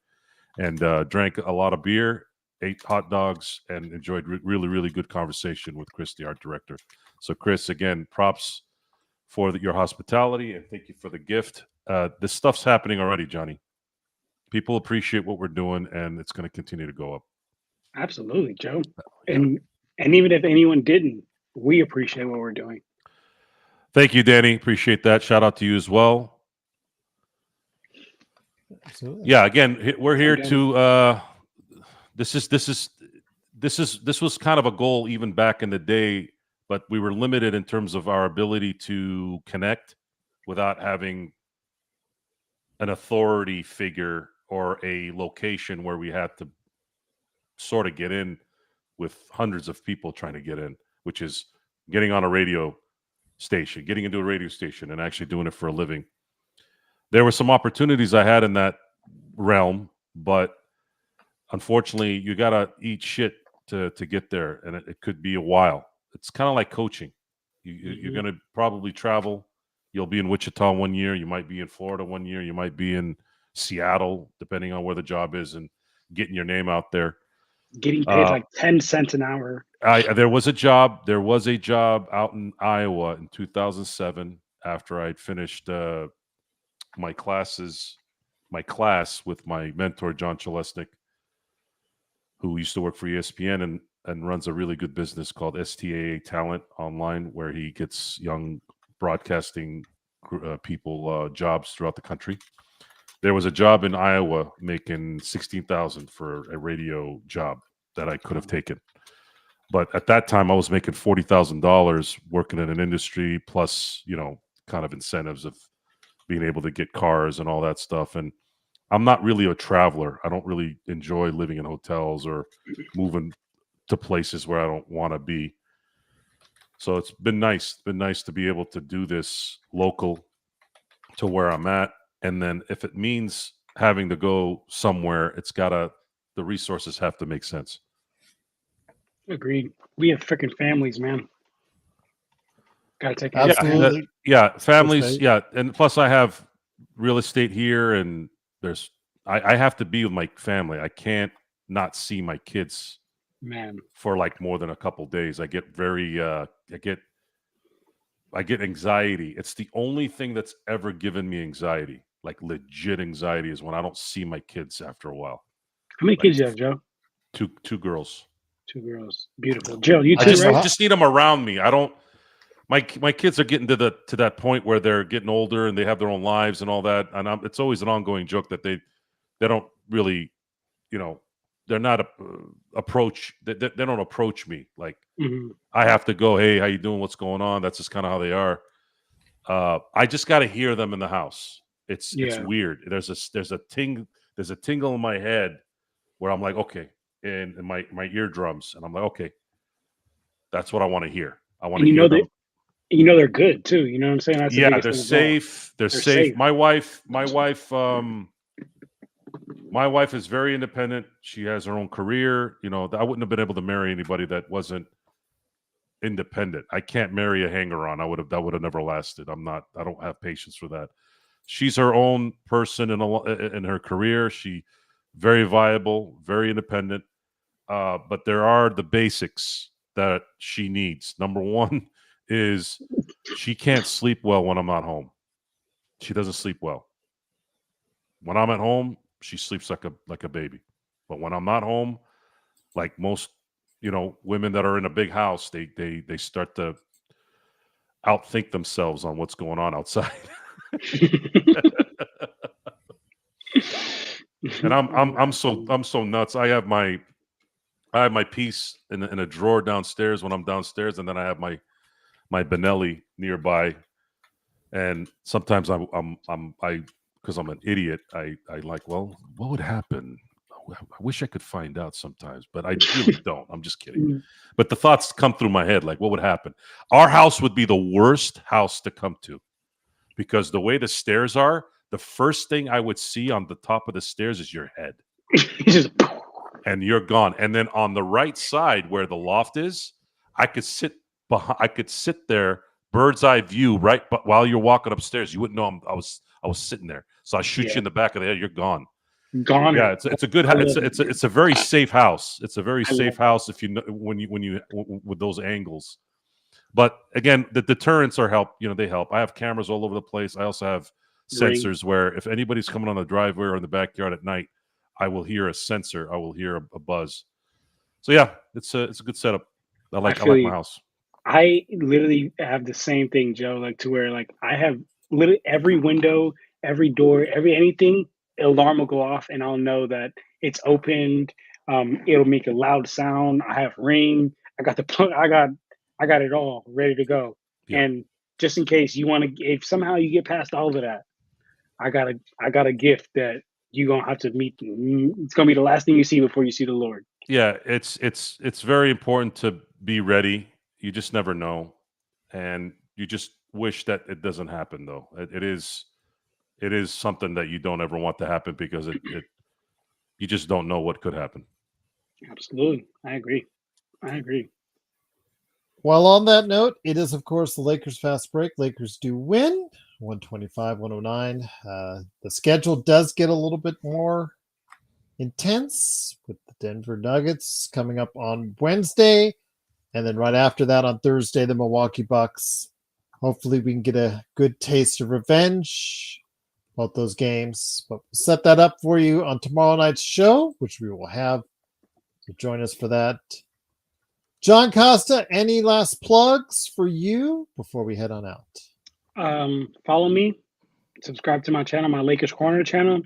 Speaker 3: and drank a lot of beer, ate hot dogs, and enjoyed really, really good conversation with Chris, the art director. So, Chris, again, props for your hospitality, and thank you for the gift. This stuff's happening already, Johnny. People appreciate what we're doing, and it's going to continue to go up.
Speaker 2: Absolutely, Joe. Yeah. And even if anyone didn't, we appreciate what we're doing.
Speaker 3: Thank you, Danny. Appreciate that. Shout out to you as well. Absolutely. Yeah, again, we're here to this was kind of a goal even back in the day, but we were limited in terms of our ability to connect without having an authority figure or a location where we had to sort of get in with hundreds of people trying to get in, which is getting on a radio station, getting into a radio station and actually doing it for a living. There were some opportunities I had in that realm, but unfortunately you got to eat shit to get there. And it could be a while. It's kind of like coaching. You're going to probably travel. You'll be in Wichita 1 year. You might be in Florida 1 year. You might be in Seattle, depending on where the job is, and getting your name out there.
Speaker 2: Getting paid like 10 cents an hour.
Speaker 3: There was a job out in Iowa in 2007 after I'd finished my class with my mentor, John Chalesnik, who used to work for ESPN and runs a really good business called STAA Talent Online, where he gets young broadcasting people jobs throughout the country. There was a job in Iowa making $16,000 for a radio job that I could have taken. But at that time, I was making $40,000 working in an industry, plus, kind of incentives of being able to get cars and all that stuff. And I'm not really a traveler. I don't really enjoy living in hotels or moving to places where I don't want to be. So it's been nice. It's been nice to be able to do this local to where I'm at. And then if it means having to go somewhere, the resources have to make sense.
Speaker 2: Agreed. We have freaking families, man. Gotta take care.
Speaker 1: Absolutely.
Speaker 3: Families. Yeah. And plus I have real estate here, and I have to be with my family. I can't not see my kids,
Speaker 2: man,
Speaker 3: for like more than a couple days. I get very I get anxiety. It's the only thing that's ever given me anxiety, like legit anxiety, is when I don't see my kids after a while.
Speaker 2: How many kids you have, Joe?
Speaker 3: Two girls.
Speaker 2: 2 girls. Beautiful. Joe, you too,
Speaker 3: I just need them around me. I don't. My kids are getting to that point where they're getting older and they have their own lives and all that. And it's always an ongoing joke that they don't really, they're not approach. They don't approach me like I have to go. Hey, how you doing? What's going on? That's just kind of how they are. I just got to hear them in the house. It's weird. There's a tingle in my head where I'm like, okay, and my eardrums, and I'm like, okay, that's what I want to hear. I want to hear them.
Speaker 2: They're good too. You know what I'm saying? That's
Speaker 3: they're safe. They're safe. My wife is very independent. She has her own career. I wouldn't have been able to marry anybody that wasn't independent. I can't marry a hanger-on. That would have never lasted. I don't have patience for that. She's her own person in her career. She very viable, very independent. But there are the basics that she needs. Number one is she can't sleep well when I'm not home. She doesn't sleep well. When I'm at home, she sleeps like a baby. But when I'm not home, like most, women that are in a big house, they start to outthink themselves on what's going on outside. And I'm so nuts. I have my piece in a drawer downstairs when I'm downstairs, and then I have my Benelli nearby. And sometimes because I'm an idiot, I like, well, what would happen? I wish I could find out sometimes, but I really don't. I'm just kidding. But the thoughts come through my head, like, what would happen? Our house would be the worst house to come to, because the way the stairs are, the first thing I would see on the top of the stairs is your head. And you're gone. And then on the right side where the loft is, I could sit there, bird's eye view, right? But while you're walking upstairs, you wouldn't know I was sitting there. So I shoot you in the back of the head. You're gone.
Speaker 2: Gone.
Speaker 3: Yeah, it's a good. It's a very safe house. It's a very safe house if you know when you with those angles. But again, the deterrents are help. They help. I have cameras all over the place. I also have sensors where if anybody's coming on the driveway or in the backyard at night, I will hear a sensor. I will hear a buzz. So yeah, it's a good setup. I like my house.
Speaker 2: I literally have the same thing, Joe. Like to where like I have literally every window, every door, anything. Alarm will go off, and I'll know that it's opened. It'll make a loud sound. I have ring. I got it all ready to go. Yeah. And just in case you want to, if somehow you get past all of that, I got a gift that you're gonna have to meet. It's gonna be the last thing you see before you see the Lord.
Speaker 3: Yeah, it's very important to be ready. You just never know, and you just wish that it doesn't happen. Though it is something that you don't ever want to happen because it you just don't know what could happen.
Speaker 2: Absolutely, I agree. I agree.
Speaker 1: Well, on that note, it is, of course, the Lakers fast break. Lakers do win 125-109. The schedule does get a little bit more intense with the Denver Nuggets coming up on Wednesday. And then right after that on Thursday, the Milwaukee Bucks. Hopefully we can get a good taste of revenge both those games. But we'll set that up for you on tomorrow night's show, which we will have. So join us for that. John Costa, any last plugs for you before we head on out?
Speaker 2: Follow me, subscribe to my channel, my Lakers Corner channel.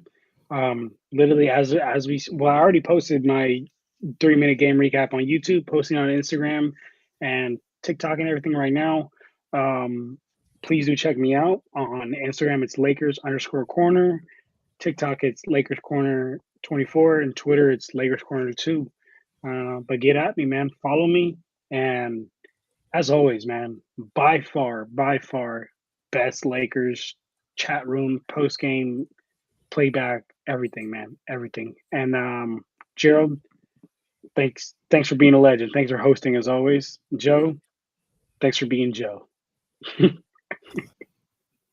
Speaker 2: Literally as we I already posted my 3-minute game recap on YouTube, posting on Instagram and TikTok and everything right now. Please do check me out on Instagram. It's Lakers_Corner. TikTok it's Lakers Corner 24, and Twitter it's Lakers Corner 2. But get at me, man. Follow me, and as always, man, by far, best Lakers chat room, post game, playback, everything, man, everything. And Gerald, thanks for being a legend. Thanks for hosting as always. Joe, thanks for being Joe.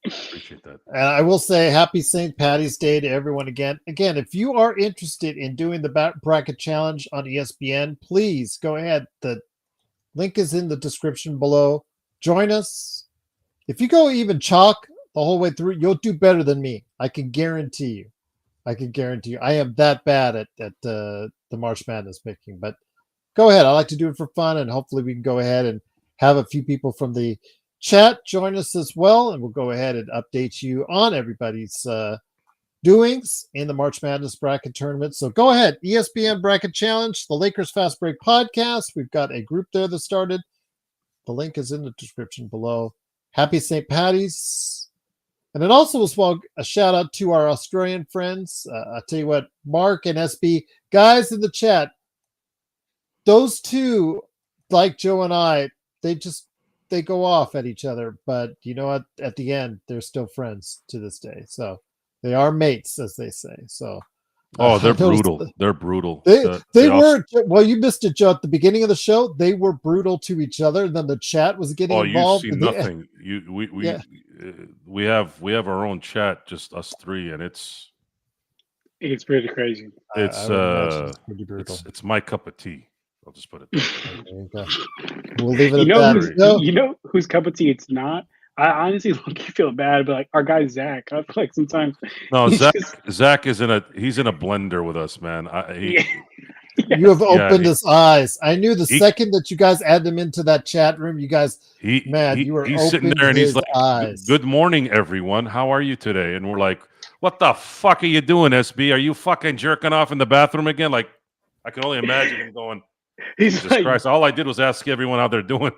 Speaker 3: Appreciate that.
Speaker 1: And I will say happy St. Patty's Day to everyone again. Again, if you are interested in doing the bracket challenge on ESPN, please go ahead. The link is in the description below. Join us. If you go even chalk the whole way through, you'll do better than me. I can guarantee you. I am that bad at the March Madness picking. But go ahead. I like to do it for fun, and hopefully we can go ahead and have a few people from the chat join us as well, and we'll go ahead and update you on everybody's doings in the March Madness bracket tournament. So go ahead, ESPN Bracket Challenge, the Lakers Fast Break podcast. We've got a group there that started. The link is in the description below. Happy St. Patty's. And it also was a shout out to our Australian friends. I'll tell you what, Mark and SB, guys in the chat, those two, like Joe and I, they go off at each other, but you know what? At the end, they're still friends to this day. So they are mates, as they say. So
Speaker 3: They're brutal. They're brutal.
Speaker 1: They were. Well, you missed it, Joe. At the beginning of the show, they were brutal to each other. And then the chat was getting involved.
Speaker 3: You see nothing. We have our own chat, just us three, and it's
Speaker 2: pretty crazy.
Speaker 3: It's
Speaker 1: pretty brutal.
Speaker 3: It's my cup of tea. I'll just put it there.
Speaker 1: We'll leave it at that.
Speaker 2: You know whose cup of tea it's not? I honestly feel bad, but like our guy Zach, I feel like sometimes.
Speaker 3: No, Zach is he's in a blender with us, man.
Speaker 1: You have opened his eyes. I knew the second that you guys add them into that chat room, you guys, you were
Speaker 3: he's sitting there and he's like,
Speaker 1: eyes.
Speaker 3: "Good morning, everyone. How are you today?" And we're like, "What the fuck are you doing, SB? Are you fucking jerking off in the bathroom again?" Like, I can only imagine him going. Jesus Christ! All I did was ask everyone how they're doing.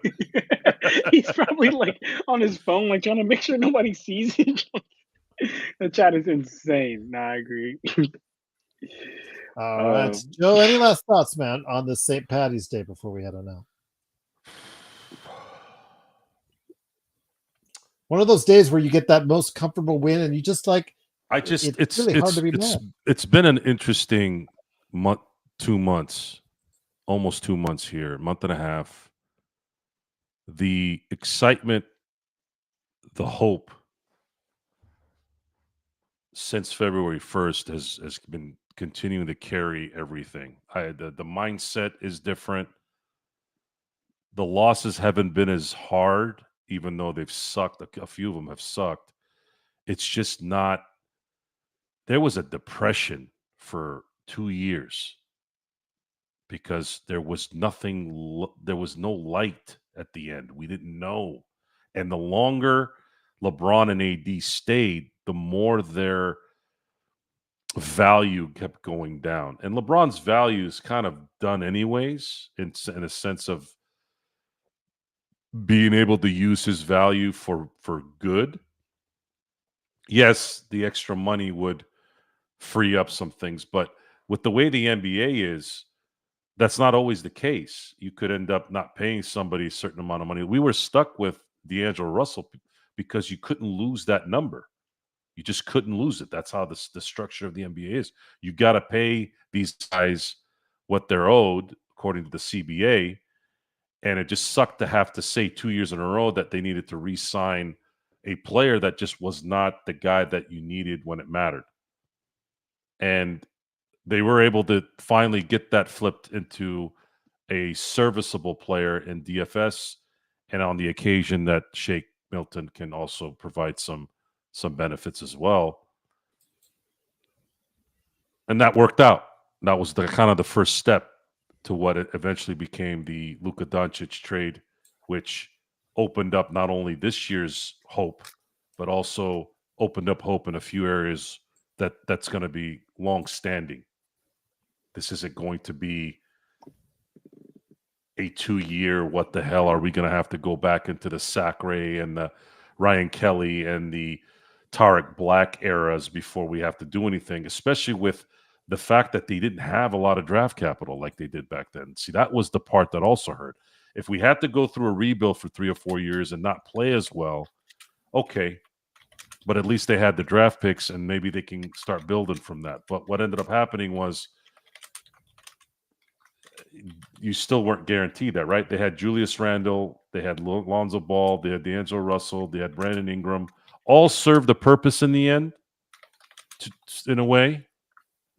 Speaker 2: He's probably like on his phone, like trying to make sure nobody sees it. The chat is insane. No, I agree.
Speaker 1: All right, Joe. Any last thoughts, man, on this St. Patty's Day before we head on out? One of those days where you get that most comfortable win, and you just like. It's really hard to be mad.
Speaker 3: It's been an interesting month, 2 months. Almost 2 months here, month and a half. The excitement, the hope since February 1st has been continuing to carry everything. The mindset is different. The losses haven't been as hard, even though they've sucked. A few of them have sucked. It's just not. There was a depression for 2 years. Because there was no light at the end. We didn't know. And the longer LeBron and AD stayed, the more their value kept going down. And LeBron's value is kind of done anyways, in a sense of being able to use his value for good. yes, the extra money would free up some things, but with the way the NBA is, that's not always the case. You could end up not paying somebody a certain amount of money. We were stuck with D'Angelo Russell because you couldn't lose that number. You just couldn't lose it. That's how the structure of the NBA is. You got to pay these guys what they're owed according to the CBA, and it just sucked to have to say 2 years in a row that they needed to re-sign a player that just was not the guy that you needed when it mattered. And they were able to finally get that flipped into a serviceable player in DFS, and on the occasion that Shake Milton can also provide some benefits as well. And that worked out. That was the kind of the first step to what it eventually became the Luka Doncic trade, which opened up not only this year's hope, but also opened up hope in a few areas that's going to be long-standing. This isn't going to be a 2-year, what the hell are we going to have to go back into the Sacre and the Ryan Kelly and the Tarek Black eras before we have to do anything, especially with the fact that they didn't have a lot of draft capital like they did back then. See, that was the part that also hurt. If we had to go through a rebuild for 3 or 4 years and not play as well, okay, but at least they had the draft picks and maybe they can start building from that. But what ended up happening was you still weren't guaranteed that, right? They had Julius Randle, they had Lonzo Ball, they had D'Angelo Russell, they had Brandon Ingram, all served a purpose in the end, in a way.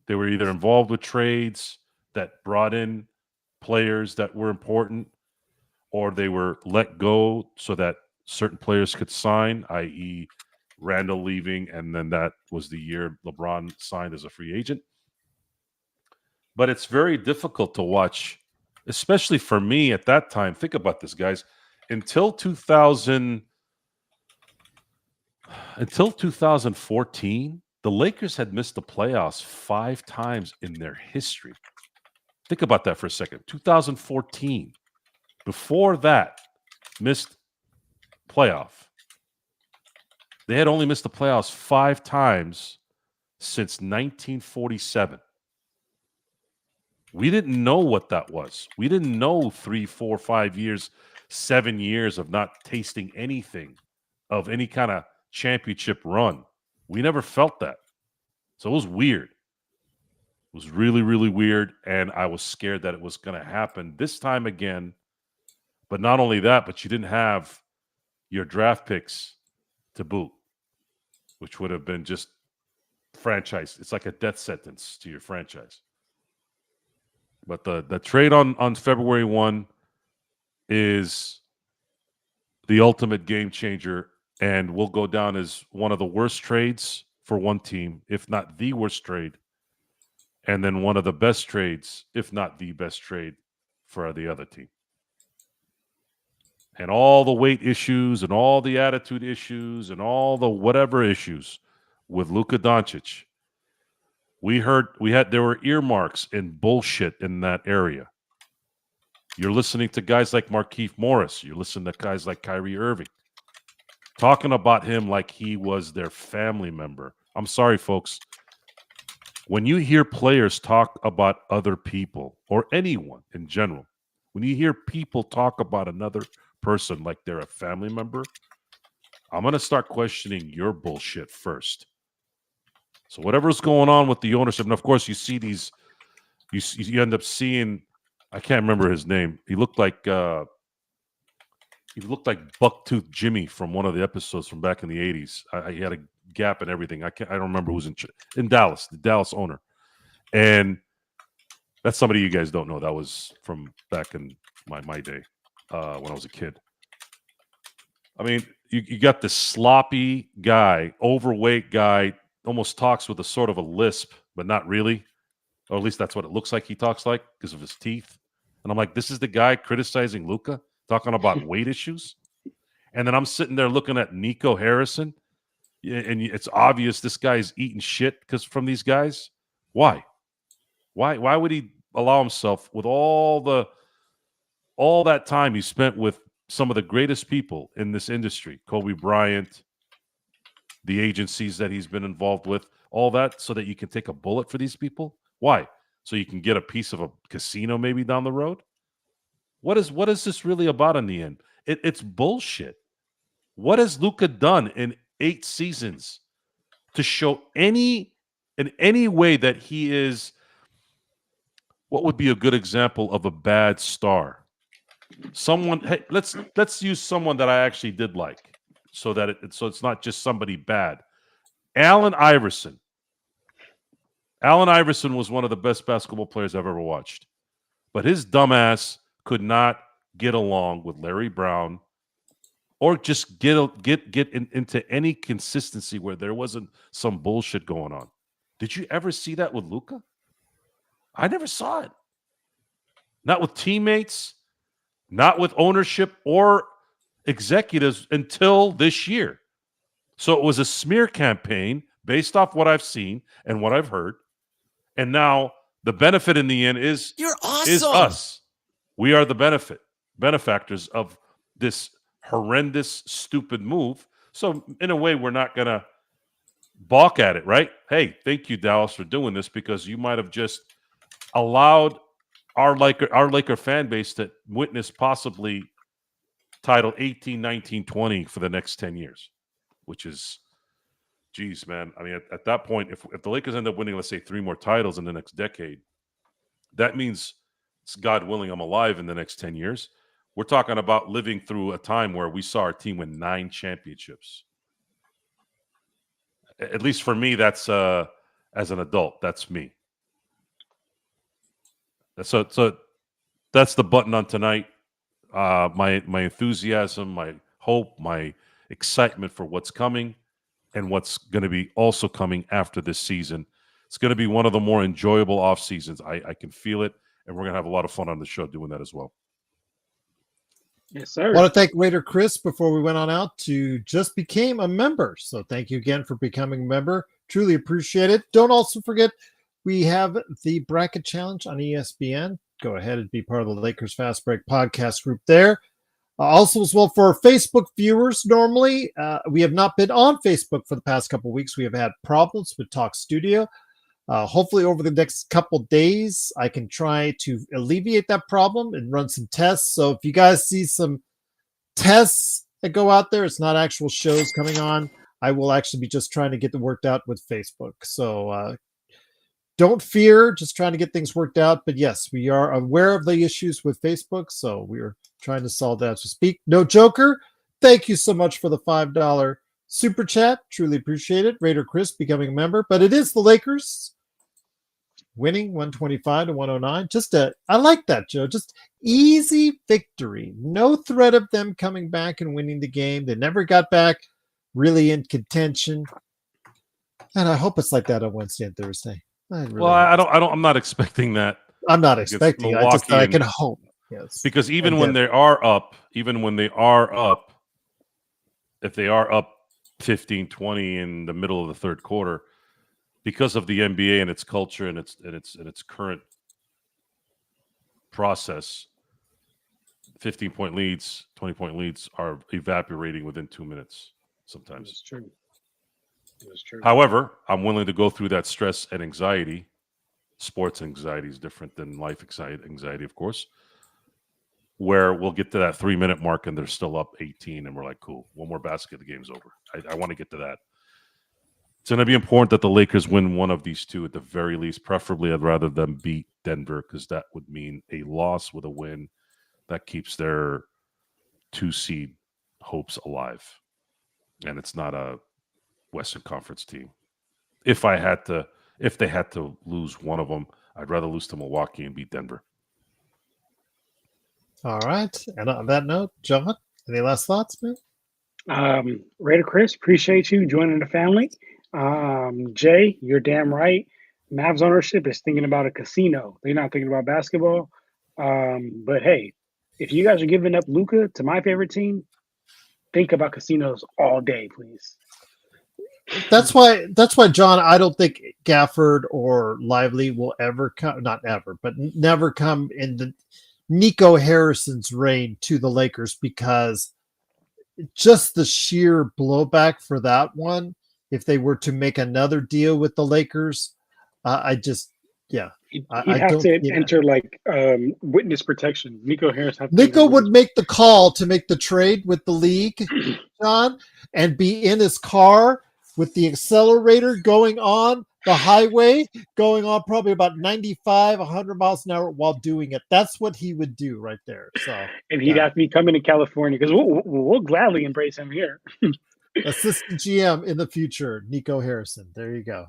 Speaker 3: They were either involved with trades that brought in players that were important, or they were let go so that certain players could sign, i.e. Randall leaving, and then that was the year LeBron signed as a free agent. But it's very difficult to watch, especially for me at that time. Think about this, guys. Until 2014, the Lakers had missed the playoffs 5 times in their history. Think about that for a second. 2014. Before that, missed playoff. They had only missed the playoffs 5 times since 1947. We didn't know what that was. We didn't know 3, 4, 5 years, 7 years of not tasting anything of any kind of championship run. We never felt that. So it was weird. It was really, really weird. And I was scared that it was going to happen this time again. But not only that, but you didn't have your draft picks to boot, which would have been just franchise. It's like a death sentence to your franchise. But the trade on February 1 is the ultimate game changer and will go down as one of the worst trades for one team, if not the worst trade, and then one of the best trades, if not the best trade, for the other team. And all the weight issues and all the attitude issues and all the whatever issues with Luka Doncic, there were earmarks and bullshit in that area. You're listening to guys like Markieff Morris. You're listening to guys like Kyrie Irving talking about him like he was their family member. I'm sorry, folks. When you hear players talk about other people or anyone in general, when you hear people talk about another person like they're a family member, I'm going to start questioning your bullshit first. So whatever's going on with the ownership, and of course you see these, you end up seeing, I can't remember his name. He looked like Bucktooth Jimmy from one of the episodes from back in the 80s. He had a gap and everything. I don't remember who's in Dallas, the Dallas owner. And that's somebody you guys don't know. That was from back in my day when I was a kid. I mean, you got this sloppy guy, overweight guy, almost talks with a sort of a lisp, but not really. Or at least that's what it looks like he talks like because of his teeth. And I'm like, this is the guy criticizing Luka, talking about weight issues. And then I'm sitting there looking at Nico Harrison, and it's obvious this guy's eating shit because from these guys. Why? Why would he allow himself with all that time he spent with some of the greatest people in this industry, Kobe Bryant, the agencies that he's been involved with, all that, so that you can take a bullet for these people? Why? So you can get a piece of a casino maybe down the road? What is this really about in the end? It's bullshit. What has Luka done in 8 seasons to show in any way that he is what would be a good example of a bad star? Someone, hey, let's use someone that I actually did like, so that it's not just somebody bad. Allen Iverson. Allen Iverson was one of the best basketball players I've ever watched, but his dumbass could not get along with Larry Brown, or just get into any consistency where there wasn't some bullshit going on. Did you ever see that with Luka? I never saw it. Not with teammates, not with ownership or executives until this year. So it was a smear campaign based off what I've seen and what I've heard. And now the benefit in the end is us. We are the benefactors of this horrendous, stupid move. So in a way, we're not going to balk at it, right? Hey, thank you, Dallas, for doing this, because you might have just allowed our Laker fan base to witness possibly title 18, 19, 20 for the next 10 years, which is, geez, man. I mean, at that point, if the Lakers end up winning, let's say 3 more titles in the next decade, that means, it's God willing, I'm alive in the next 10 years. We're talking about living through a time where we saw our team win 9 championships. At least for me, that's as an adult, that's me. So that's the button on tonight. My enthusiasm, my hope, my excitement for what's coming and what's going to be also coming after this season. It's going to be one of the more enjoyable off seasons. I can feel it, and we're going to have a lot of fun on the show doing that as well.
Speaker 2: Yes, sir.
Speaker 1: I want to thank Raider Chris before we went on out to just became a member. So thank you again for becoming a member. Truly appreciate it. Don't also forget, we have the bracket challenge on ESPN. Go ahead and be part of the Lakers Fast Break podcast group there. Also, as well, for our Facebook viewers, normally we have not been on Facebook for the past couple of weeks. We have had problems with Talk Studio. Hopefully, over the next couple days, I can try to alleviate that problem and run some tests. So if you guys see some tests that go out there, it's not actual shows coming on. I will actually be just trying to get them worked out with Facebook. So don't fear, just trying to get things worked out. But yes, we are aware of the issues with Facebook, so we are trying to solve that as we speak. No Joker, thank you so much for the $5 super chat. Truly appreciate it. Raider Chris becoming a member. But it is the Lakers winning 125-109. I like that, Joe. Just easy victory. No threat of them coming back and winning the game. They never got back really in contention. And I hope it's like that on Wednesday and Thursday. I'm
Speaker 3: not expecting that.
Speaker 1: I'm not expecting. I can hope. Yes.
Speaker 3: Because even when they are up, if they are up 15-20 in the middle of the third quarter, because of the NBA and its culture and its current process, 15-point leads, 20-point leads are evaporating within 2 minutes sometimes.
Speaker 2: It's true. It's true.
Speaker 3: However, I'm willing to go through that stress and anxiety. Sports anxiety is different than life anxiety, of course, where we'll get to that 3-minute mark and they're still up 18 and we're like, cool, one more basket, the game's over. I want to get to that. It's going to be important that the Lakers win one of these two at the very least. Preferably, I'd rather them beat Denver, because that would mean a loss with a win. That keeps their 2-seed hopes alive. And it's not a Western Conference team. If they had to lose one of them, I'd rather lose to Milwaukee and beat Denver.
Speaker 1: All right. And on that note, John, any last thoughts, man?
Speaker 2: Raider Chris, appreciate you joining the family. Jay, you're damn right. Mavs ownership is thinking about a casino. They're not thinking about basketball. But hey, if you guys are giving up Luka to my favorite team, think about casinos all day, please.
Speaker 1: That's why, John, I don't think Gafford or Lively will ever come, not ever, but never come in the Nico Harrison's reign to the Lakers, because just the sheer blowback for that one if they were to make another deal with the Lakers. I just, yeah.
Speaker 4: He'd
Speaker 1: I
Speaker 4: have
Speaker 1: don't
Speaker 4: to
Speaker 1: see that.
Speaker 4: enter like witness protection. Nico Harris have to
Speaker 1: Nico
Speaker 4: enter
Speaker 1: would
Speaker 4: witness-
Speaker 1: make the call to make the trade with the league, John, and be in his car with the accelerator going on the highway, going on probably about 95, 100 miles an hour while doing it. That's what he would do right there. So,
Speaker 4: and he'd
Speaker 1: yeah.
Speaker 4: have to be coming to California because we'll gladly embrace him here.
Speaker 1: Assistant GM in the future, Nico Harrison. There you go.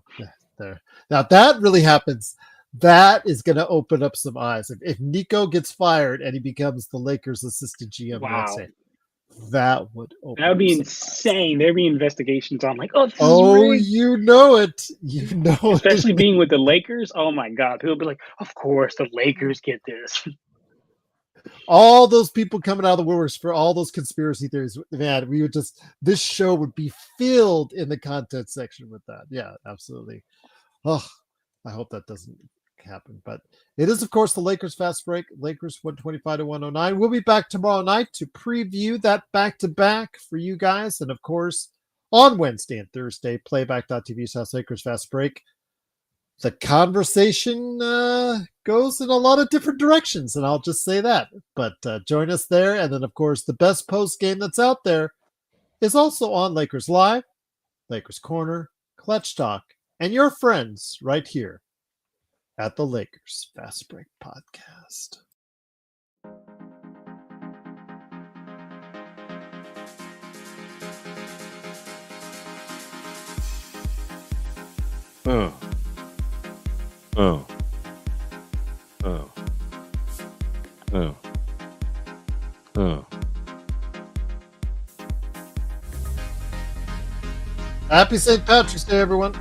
Speaker 1: There. Now, that really happens. That is going to open up some eyes. If Nico gets fired and he becomes the Lakers assistant GM,
Speaker 4: Wow.
Speaker 1: that would open
Speaker 4: That would be
Speaker 1: up some
Speaker 4: insane. There'd be investigations on like, oh, this is
Speaker 1: Oh,
Speaker 4: rigged.
Speaker 1: you know it. You know
Speaker 4: Especially
Speaker 1: it.
Speaker 4: being with the Lakers. Oh my God. People be like, of course the Lakers get this.
Speaker 1: All those people coming out of the woodworks for all those conspiracy theories. Man, we would just, this show would be filled in the content section with that. Yeah, absolutely. Oh, I hope that doesn't happen. But it is, of course, the Lakers fast break. Lakers 125 to 109. We'll be back tomorrow night to preview that back-to-back for you guys. And, of course, on Wednesday and Thursday, playback.tv/ Lakers fast break. The conversation goes in a lot of different directions, and I'll just say that. But join us there. And then, of course, the best post game that's out there is also on Lakers Live, Lakers Corner, Clutch Talk, and your friends right here at the Lakers Fast Break Podcast. Happy St. Patrick's Day, everyone.